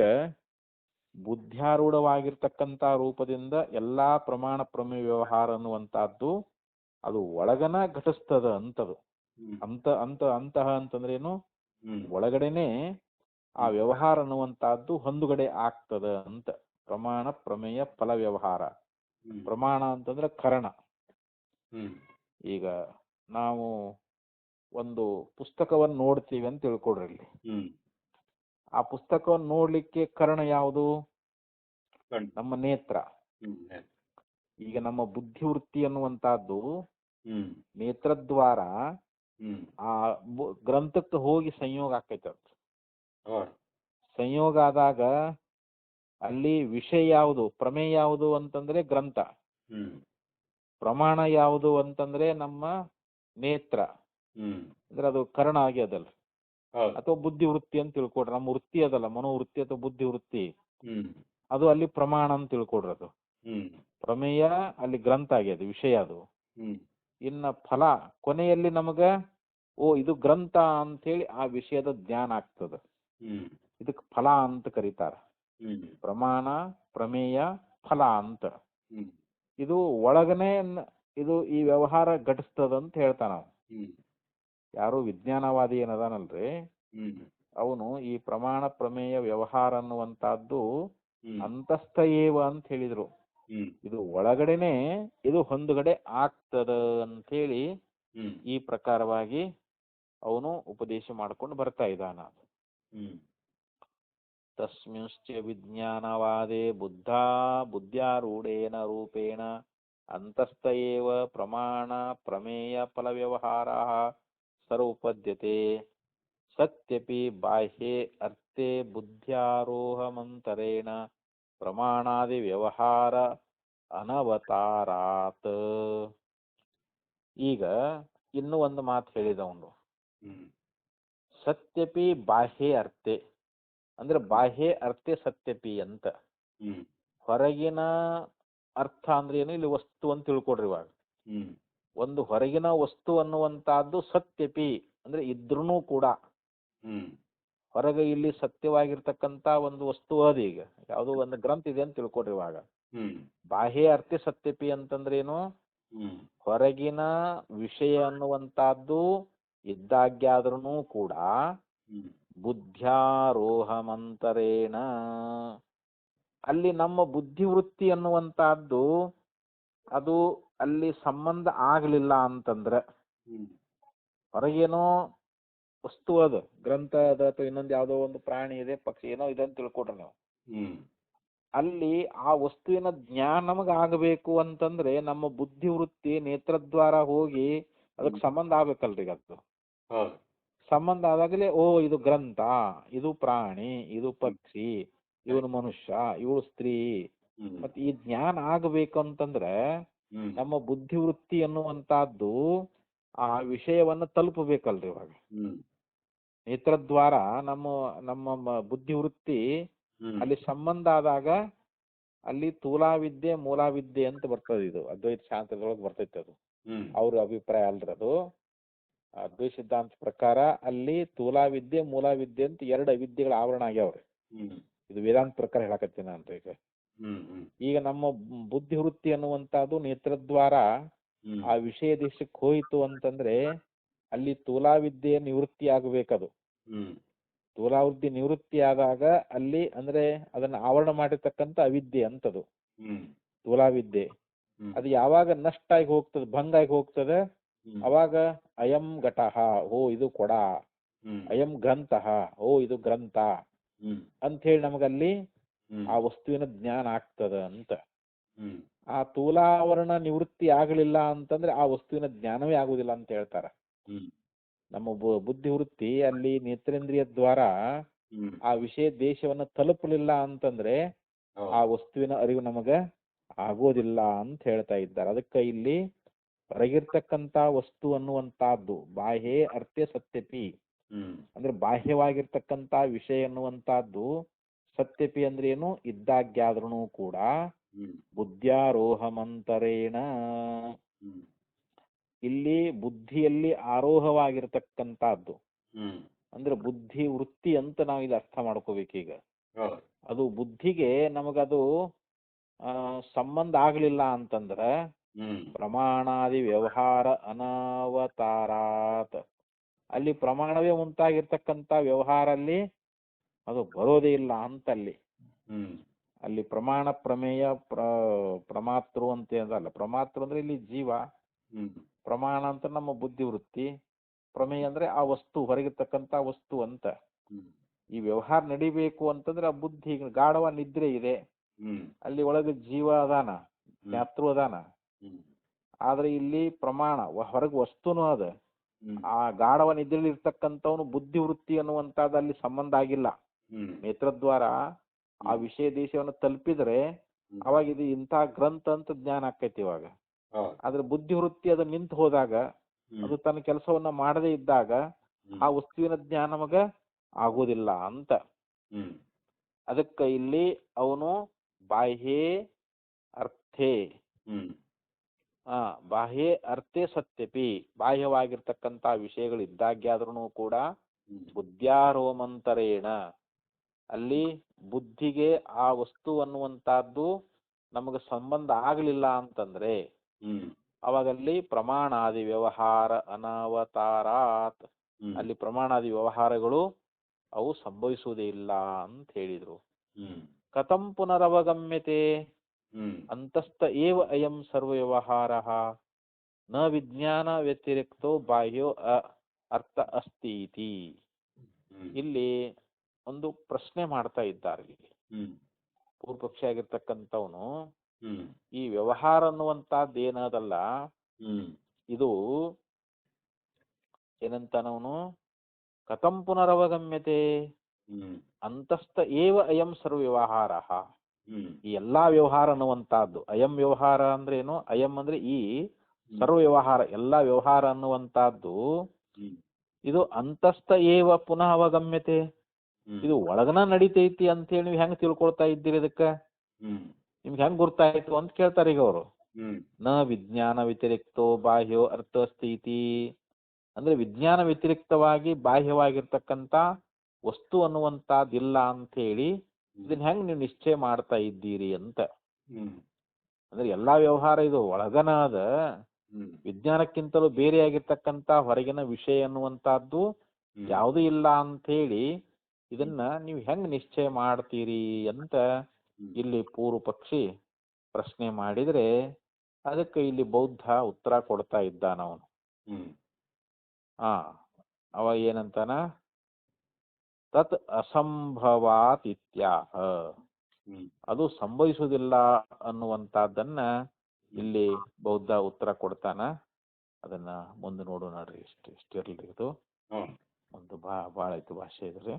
ಬುದ್ಧ್ಯಾರೂಢವಾಗಿರ್ತಕ್ಕಂಥ ರೂಪದಿಂದ ಎಲ್ಲಾ ಪ್ರಮಾಣ ಪ್ರಮೇಯ ವ್ಯವಹಾರ ಅನ್ನುವಂತಹದ್ದು ಅದು ಒಳಗನ ಘಟಿಸ್ತದ ಅಂತದು. ಅಂತಹ ಅಂತಂದ್ರೆ ಏನು? ಒಳಗಡೆನೆ ಆ ವ್ಯವಹಾರ ಅನ್ನುವಂತಹದ್ದು ಹೊಂದುಗಡೆ ಆಗ್ತದ ಅಂತ. ಪ್ರಮಾಣ ಪ್ರಮೇಯ ಫಲ ವ್ಯವಹಾರ. ಪ್ರಮಾಣ ಅಂತಂದ್ರೆ ಕರಣ. ಈಗ ನಾವು ಒಂದು ಪುಸ್ತಕವನ್ನು ನೋಡ್ತೀವಿ ಅಂತ ತಿಳ್ಕೊಡ್ರಿ. ಇಲ್ಲಿ ಆ ಪುಸ್ತಕವನ್ನು ನೋಡ್ಲಿಕ್ಕೆ ಕರಣ ಯಾವುದು? ನಮ್ಮ ನೇತ್ರ. ಈಗ ನಮ್ಮ ಬುದ್ಧಿವೃತ್ತಿ ಅನ್ನುವಂತಹದ್ದು ನೇತ್ರದ್ವಾರ ಆ ಗ್ರಂಥಕ್ಕೆ ಹೋಗಿ ಸಂಯೋಗ ಆಕೈತೆ. ಸಂಯೋಗ ಆದಾಗ ಅಲ್ಲಿ ವಿಷಯ ಯಾವುದು, ಪ್ರಮೇಯ ಯಾವುದು ಅಂತಂದ್ರೆ ಗ್ರಂಥ. ಪ್ರಮಾಣ ಯಾವುದು ಅಂತಂದ್ರೆ ನಮ್ಮ ನೇತ್ರ, ಅಂದ್ರೆ ಅದು ಕರ್ಣ ಆಗ್ಯದಲ್ಲ, ಅಥವಾ ಬುದ್ಧಿವೃತ್ತಿ ಅಂತ ತಿಳ್ಕೊಡ್ರಿ. ನಮ್ಮ ವೃತ್ತಿ ಅದಲ್ಲ, ಮನೋವೃತ್ತಿ ಅಥವಾ ಬುದ್ಧಿವೃತ್ತಿ, ಅದು ಅಲ್ಲಿ ಪ್ರಮಾಣ ಅಂತ ತಿಳ್ಕೊಡ್ರಿ. ಅದು ಪ್ರಮೇಯ ಅಲ್ಲಿ ಗ್ರಂಥ ಆಗ್ಯದ, ವಿಷಯ ಅದು. ಇನ್ನ ಫಲ ಕೊನೆಯಲ್ಲಿ ನಮಗ ಇದು ಗ್ರಂಥ ಅಂತೇಳಿ ಆ ವಿಷಯದ ಜ್ಞಾನ ಆಗ್ತದ. ಇದಕ್ಕೆ ಫಲ ಅಂತ ಕರೀತಾರ. ಪ್ರಮಾಣ ಪ್ರಮೇಯ ಫಲ ಅಂತ. ಇದು ಒಳಗನೆ ಇದು ಈ ವ್ಯವಹಾರ ಘಟಿಸ್ತದ ಅಂತ ಹೇಳ್ತಾನ ನಾವು. ಯಾರು ವಿಜ್ಞಾನವಾದಿ ಏನದಾನಲ್ರಿ, ಅವನು ಈ ಪ್ರಮಾಣ ಪ್ರಮೇಯ ವ್ಯವಹಾರ ಅನ್ನುವಂತಹದ್ದು ಅಂತಸ್ಥ ಏವ ಅಂತ ಹೇಳಿದ್ರು. ಇದು ಒಳಗಡೆನೆ ಇದು ಹೊಂದುಗಡೆ ಆಗ್ತದ ಅಂತೇಳಿ ಈ ಪ್ರಕಾರವಾಗಿ ಅವನು ಉಪದೇಶ ಮಾಡ್ಕೊಂಡು ಬರ್ತಾ ಇದ್ದಾನ. ತಸ್ಮಿಂಶ್ಚ ವಿಜ್ಞಾನವಾದೇ ಬುದ್ಧ್ಯಾರೂಢೇನ ರೂಪೇಣ ಅಂತಸ್ಥ ಏವ ಪ್ರಮಾಣ ಪ್ರಮೇಯ ಫಲ ವ್ಯವಹಾರ ಸರ್ವೋಪದ್ಯತೆ. ಸತ್ಯಪಿ ಬಾಹ್ಯೇ ಅರ್ಥೇ ಬುದ್ಧ್ಯಾರೋಹಮಂತರೇಣ ಪ್ರಮಾಣಾದಿ ವ್ಯವಹಾರ ಅನವತಾರಾತ್. ಈಗ ಇನ್ನೂ ಒಂದು ಮಾತು ಹೇಳಿದವನು, ಸತ್ಯಪಿ ಬಾಹ್ಯೇ ಅರ್ಥೆ ಅಂದ್ರೆ ಬಾಹ್ಯ ಅರ್ಥೆ ಸತ್ಯಪಿ ಅಂತ. ಹೊರಗಿನ ಅರ್ಥ ಅಂದ್ರೆ ಏನು? ಇಲ್ಲಿ ವಸ್ತು ಅಂತ ತಿಳ್ಕೊಡ್ರಿ. ಇವಾಗ ಒಂದು ಹೊರಗಿನ ವಸ್ತು ಅನ್ನುವಂತಹದ್ದು ಸತ್ಯಪಿ ಅಂದ್ರೆ ಇದ್ರೂ ಕೂಡ ಹೊರಗೆ ಇಲ್ಲಿ ಸತ್ಯವಾಗಿರ್ತಕ್ಕಂತ ಒಂದು ವಸ್ತು ಅದು. ಈಗ ಯಾವುದೋ ಒಂದು ಗ್ರಂಥ ಇದೆ ಅಂತ ತಿಳ್ಕೊಡ್ರಿ. ಇವಾಗ ಬಾಹ್ಯ ಅರ್ಥೆ ಸತ್ಯಪಿ ಅಂತಂದ್ರೆ ಏನು? ಹೊರಗಿನ ವಿಷಯ ಅನ್ನುವಂತಹದ್ದು ಇದ್ದಾಗ್ಯಾದ್ರೂ ಕೂಡ ಬುದ್ಧ್ಯಾರೋಹಮಂತರೇಣ ಅಲ್ಲಿ ನಮ್ಮ ಬುದ್ಧಿವೃತ್ತಿ ಅನ್ನುವಂತಹದ್ದು ಅದು ಅಲ್ಲಿ ಸಂಬಂಧ ಆಗ್ಲಿಲ್ಲ ಅಂತಂದ್ರೆ, ಹೊರಗೇನೋ ವಸ್ತು ಅದ, ಗ್ರಂಥ ಅದ, ಅಥವಾ ಇನ್ನೊಂದು ಯಾವುದೋ ಒಂದು ಪ್ರಾಣಿ ಇದೆ, ಪಕ್ಷಿ ಏನೋ ಇದೆ ಅಂತ ತಿಳ್ಕೊಡ್ರಿ ನೀವು. ಅಲ್ಲಿ ಆ ವಸ್ತುವಿನ ಜ್ಞಾನ ನಮಗ ಆಗಬೇಕು ಅಂತಂದ್ರೆ ನಮ್ಮ ಬುದ್ಧಿವೃತ್ತಿ ನೇತ್ರದ್ವಾರ ಹೋಗಿ ಅದಕ್ಕೆ ಸಂಬಂಧ ಆಗ್ಬೇಕಲ್ರಿ. ಅದು ಸಂಬಂಧ ಆದಾಗಲೇ ಇದು ಗ್ರಂಥ, ಇದು ಪ್ರಾಣಿ, ಇದು ಪಕ್ಷಿ, ಇವನು ಮನುಷ್ಯ, ಇವಳು ಸ್ತ್ರೀ, ಮತ್ತೆ ಈ ಜ್ಞಾನ ಆಗಬೇಕಂತಂದ್ರೆ ನಮ್ಮ ಬುದ್ಧಿವೃತ್ತಿ ಅನ್ನುವಂತಹದ್ದು ಆ ವಿಷಯವನ್ನ ತಲುಪಬೇಕಲ್ರಿ. ಇವಾಗ ನೇತ್ರದ್ವಾರ ನಮ್ಮ ಬುದ್ಧಿವೃತ್ತಿ ಅಲ್ಲಿ ಸಂಬಂಧ ಆದಾಗ ಅಲ್ಲಿ ತೂಲಾವಿದ್ಯೆ ಮೂಲಾವಿದ್ಯೆ ಅಂತ ಬರ್ತದೆ. ಇದು ಅದ್ವೈತ ಶಾಸ್ತ್ರದೊಳಗೆ ಬರ್ತೈತೆ. ಅದು ಅವ್ರ ಅಭಿಪ್ರಾಯ ಅಲ್ರಿ ಅದು. ಅದ್ವೈತ ಸಿದ್ಧಾಂತ ಪ್ರಕಾರ ಅಲ್ಲಿ ತೂಲಾ ವಿದ್ಯೆ ಮೂಲ ವಿದ್ಯೆ ಅಂತ ಎರಡು ಅವಿದ್ಯೆಗಳ ಆವರಣ ಆಗ್ಯಾವ್ರಿ. ಇದು ವೇದಾಂತ ಪ್ರಕಾರ ಹೇಳಕತ್ತೀನಿ ನಾನು ಈಗ. ಈಗ ನಮ್ಮ ಬುದ್ಧಿ ವೃತ್ತಿ ಅನ್ನುವಂಥದ್ದು ನೇತ್ರದ್ವಾರ ಆ ವಿಷಯ ದೇಶಕ್ಕೆ ಹೋಯಿತು ಅಂತಂದ್ರೆ ಅಲ್ಲಿ ತೂಲಾ ವಿದ್ಯೆ ನಿವೃತ್ತಿ ಆಗಬೇಕದು. ತೂಲಾವೃತ್ತಿ ನಿವೃತ್ತಿ ಆದಾಗ ಅಲ್ಲಿ ಅಂದ್ರೆ ಅದನ್ನ ಆವರಣ ಮಾಡಿರ್ತಕ್ಕಂಥ ಅವಿದ್ಯೆ ಅಂತದು ತೂಲಾವಿದ್ಯೆ. ಅದು ಯಾವಾಗ ನಷ್ಟ ಆಗಿ ಹೋಗ್ತದೆ, ಭಂಗ ಆಗಿ ಹೋಗ್ತದೆ, ಅವಾಗ ಅಯಂ ಘಟಃ, ಓ ಇದು ಕೊಡ, ಅಯಂ ಗ್ರಂಥಃ, ಓ ಇದು ಗ್ರಂಥ ಅಂತ ಹೇಳಿ ನಮಗಲ್ಲಿ ಆ ವಸ್ತುವಿನ ಜ್ಞಾನ ಆಗ್ತದ ಅಂತ. ಆ ತೂಲಾವರಣ ನಿವೃತ್ತಿ ಆಗಲಿಲ್ಲ ಅಂತಂದ್ರೆ ಆ ವಸ್ತುವಿನ ಜ್ಞಾನವೇ ಆಗುದಿಲ್ಲ ಅಂತ ಹೇಳ್ತಾರ. ನಮ್ಮ ಬುದ್ಧಿ ವೃತ್ತಿ ಅಲ್ಲಿ ನೇತ್ರೇಂದ್ರಿಯ ದ್ವಾರ ಆ ವಿಷಯ ದೇಶವನ್ನ ತಲುಪಲಿಲ್ಲ ಅಂತಂದ್ರೆ ಆ ವಸ್ತುವಿನ ಅರಿವು ನಮಗ ಆಗೋದಿಲ್ಲ ಅಂತ ಹೇಳ್ತಾ ಇದ್ದಾರೆ. ಅದಕ್ಕೆ ಇಲ್ಲಿ ಹೊರಗಿರ್ತಕ್ಕಂಥ ವಸ್ತು ಅನ್ನುವಂತಹದ್ದು ಬಾಹ್ಯ ಅರ್ಥೆ ಸತ್ಯಪಿ ಅಂದ್ರೆ ಬಾಹ್ಯವಾಗಿರ್ತಕ್ಕಂಥ ವಿಷಯ ಅನ್ನುವಂತಹದ್ದು ಸತ್ಯಪಿ ಅಂದ್ರೆ ಏನು, ಇದ್ದಾಗ್ಯಾದ್ರೂ ಕೂಡ ಬುದ್ಧ್ಯಾರೋಹಮಂತರೇಣ ಇಲ್ಲಿ ಬುದ್ಧಿಯಲ್ಲಿ ಆರೋಹವಾಗಿರ್ತಕ್ಕಂಥದ್ದು ಅಂದ್ರೆ ಬುದ್ಧಿ ವೃತ್ತಿ ಅಂತ ನಾವು ಇಲ್ಲಿ ಅರ್ಥ ಮಾಡ್ಕೋಬೇಕೀಗ. ಅದು ಬುದ್ಧಿಗೆ ನಮಗದು ಸಂಬಂಧ ಆಗ್ಲಿಲ್ಲ ಅಂತಂದ್ರ ಪ್ರಮಾಣಾದಿ ವ್ಯವಹಾರ ಅನಾವತಾರಾತ್ ಅಲ್ಲಿ ಪ್ರಮಾಣವೇ ಉಂಟಾಗಿರ್ತಕ್ಕಂಥ ವ್ಯವಹಾರ ಅಲ್ಲಿ ಅದು ಬರೋದೇ ಇಲ್ಲ ಅಂತಲ್ಲಿ. ಅಲ್ಲಿ ಪ್ರಮಾಣ ಪ್ರಮೇಯ ಪ್ರಮಾತೃ ಅಂತ ಏನಲ್ಲ. ಪ್ರಮಾತೃ ಅಂದ್ರೆ ಇಲ್ಲಿ ಜೀವ, ಪ್ರಮಾಣ ಅಂತ ನಮ್ಮ ಬುದ್ಧಿ ವೃತ್ತಿ, ಪ್ರಮೇಯ ಅಂದ್ರೆ ಆ ವಸ್ತು ಹೊರಗಿರ್ತಕ್ಕಂಥ ವಸ್ತು ಅಂತ. ಈ ವ್ಯವಹಾರ ನಡಿಬೇಕು ಅಂತಂದ್ರೆ ಆ ಬುದ್ಧಿ ಗಾಢವ ನಿದ್ರೆ ಇದೆ, ಅಲ್ಲಿ ಒಳಗೆ ಜೀವ ಅದಾನ, ಜ್ಞಾತೃ ಅದಾನ. ಆದ್ರೆ ಇಲ್ಲಿ ಪ್ರಮಾಣ ಹೊರಗೆ ವಸ್ತುನು ಅದ. ಆ ಗಾಢವ ನಿದ್ರೆಯಲ್ಲಿ ಇರ್ತಕ್ಕಂಥವನು ಬುದ್ಧಿ ವೃತ್ತಿ ಅನ್ನುವಂಥದ್ದು ಅಲ್ಲಿ ಸಂಬಂಧ ಆಗಿಲ್ಲ. ನೇತ್ರದ್ವಾರ ಆ ವಿಷಯ ದೇಶವನ್ನು ತಲುಪಿದ್ರೆ ಅವಾಗ ಇದು ಇಂಥ ಗ್ರಂಥ ಅಂತ ಜ್ಞಾನ ಆಕೈತಿ ಇವಾಗ. ಆದ್ರೆ ಬುದ್ಧಿ ವೃತ್ತಿ ಅದು ನಿಂತು ಹೋದಾಗ, ಅದು ತನ್ನ ಕೆಲಸವನ್ನ ಮಾಡದೇ ಇದ್ದಾಗ ಆ ವಸ್ತುವಿನ ಜ್ಞಾನ ನಮಗ ಆಗೋದಿಲ್ಲ ಅಂತ. ಅದಕ್ಕೆ ಇಲ್ಲಿ ಅವನು ಬಾಹ್ಯೇ ಅರ್ಥೇ ಬಾಹ್ಯ ಅರ್ಥೇ ಸತ್ಯಪಿ ಬಾಹ್ಯವಾಗಿರ್ತಕ್ಕಂಥ ವಿಷಯಗಳು ಇದ್ದಾಗ್ಯಾದ್ರೂ ಕೂಡ ಬುದ್ಧ್ಯಾರೋಮಂತರೇಣ ಅಲ್ಲಿ ಬುದ್ಧಿಗೆ ಆ ವಸ್ತು ಅನ್ನುವಂತಹದ್ದು ನಮಗೆ ಸಂಬಂಧ ಆಗಲಿಲ್ಲ ಅಂತಂದ್ರೆ ಅವಾಗಲ್ಲಿ ಪ್ರಮಾಣಾದಿ ವ್ಯವಹಾರ ಅನಾವತಾರಾತ್ ಅಲ್ಲಿ ಪ್ರಮಾಣಾದಿ ವ್ಯವಹಾರಗಳು ಅವು ಸಂಭವಿಸುವುದೇ ಇಲ್ಲ ಅಂತ ಹೇಳಿದ್ರು. ಕಥಂ ಪುನರವಗಮ್ಯತೆ ಅಂತಸ್ಥ ಏವ ಅಯಂ ಸರ್ವ ವ್ಯವಹಾರ ನ ವಿಜ್ಞಾನ ವ್ಯತಿರಿಕ್ತೋ ಬಾಹ್ಯೋ ಅರ್ಥ ಅಸ್ತೀತಿ. ಇಲ್ಲಿ ಒಂದು ಪ್ರಶ್ನೆ ಮಾಡ್ತಾ ಇದ್ದಾರೆ. ಪೂರ್ವಪಕ್ಷಿ ಆಗಿರ್ತಕ್ಕಂಥವನು ಈ ವ್ಯವಹಾರ ಅನ್ನುವಂತಹದ್ದು ಏನದಲ್ಲ, ಇದು ಏನಂತಾನವನು ಕಥಂ ಪುನರವಗಮ್ಯತೆ ಅಂತಸ್ಥ ಏವ ಅಯಂ ಸರ್ವ ವ್ಯವಹಾರ. ಈ ಎಲ್ಲಾ ವ್ಯವಹಾರ ಅನ್ನುವಂತಹದ್ದು ಅಯಂ ವ್ಯವಹಾರ ಅಂದ್ರೆ ಏನು, ಅಯಂ ಅಂದ್ರೆ ಈ ಸರ್ವ ವ್ಯವಹಾರ ಎಲ್ಲಾ ವ್ಯವಹಾರ ಅನ್ನುವಂತಹದ್ದು ಇದು ಅಂತಸ್ಥ ಏವ ಪುನಃ ಅವಗಮ್ಯತೆ, ಇದು ಒಳಗನ ನಡಿತೈತಿ ಅಂತ ಹೇಳಿ ನೀವು ಹೆಂಗ್ ತಿಳ್ಕೊಳ್ತಾ ಇದ್ದೀರಿ, ಇದಕ್ಕ ನಿಮ್ಗೆ ಹೆಂಗ್ ಗೊತ್ತಾಯ್ತು ಅಂತ ಕೇಳ್ತಾರೆ ಈಗ ಅವರು. ನ ವಿಜ್ಞಾನ ವ್ಯತಿರಿಕ್ತೋ ಬಾಹ್ಯೋ ಅರ್ಥಸ್ಥಿತಿ ಅಂದ್ರೆ ವಿಜ್ಞಾನ ವ್ಯತಿರಿಕ್ತವಾಗಿ ಬಾಹ್ಯವಾಗಿರ್ತಕ್ಕಂಥ ವಸ್ತು ಅನ್ನುವಂತಹದ್ದಿಲ್ಲ ಅಂತ ಹೇಳಿ ಇದನ್ನ ಹೆಂಗ್ ನೀವು ನಿಶ್ಚಯ ಮಾಡ್ತಾ ಇದ್ದೀರಿ ಅಂತ. ಅಂದ್ರೆ ಎಲ್ಲಾ ವ್ಯವಹಾರ ಇದು ಒಳಗನ ಅದ, ವಿಜ್ಞಾನಕ್ಕಿಂತಲೂ ಬೇರೆ ಆಗಿರ್ತಕ್ಕಂಥ ಹೊರಗಿನ ವಿಷಯ ಅನ್ನುವಂತಹದ್ದು ಯಾವುದೂ ಇಲ್ಲ ಅಂತ ಹೇಳಿ ಇದನ್ನ ನೀವು ಹೆಂಗ್ ನಿಶ್ಚಯ ಮಾಡ್ತೀರಿ ಅಂತ ಇಲ್ಲಿ ಪೂರ್ವ ಪಕ್ಷಿ ಪ್ರಶ್ನೆ ಮಾಡಿದ್ರೆ ಅದಕ್ಕೆ ಇಲ್ಲಿ ಬೌದ್ಧ ಉತ್ತರ ಕೊಡ್ತಾ ಇದ್ದಾನವನು. ಅವ ಏನಂತಾನ, ತತ್ ಅಸಂಭವಾತ್ ಇತ್ಯಾಹ ಅದು ಸಂಭವಿಸುವುದಿಲ್ಲ ಅನ್ನುವಂತಹದ್ದನ್ನ ಇಲ್ಲಿ ಬೌದ್ಧ ಉತ್ತರ ಕೊಡ್ತಾನ. ಅದನ್ನ ಮುಂದೆ ನೋಡೋಣ. ಇಷ್ಟಿರ್ಲಿ, ಇದು ಒಂದು ಭಾಳ ಐತು ಭಾಷೆ ಇದ್ರಿ.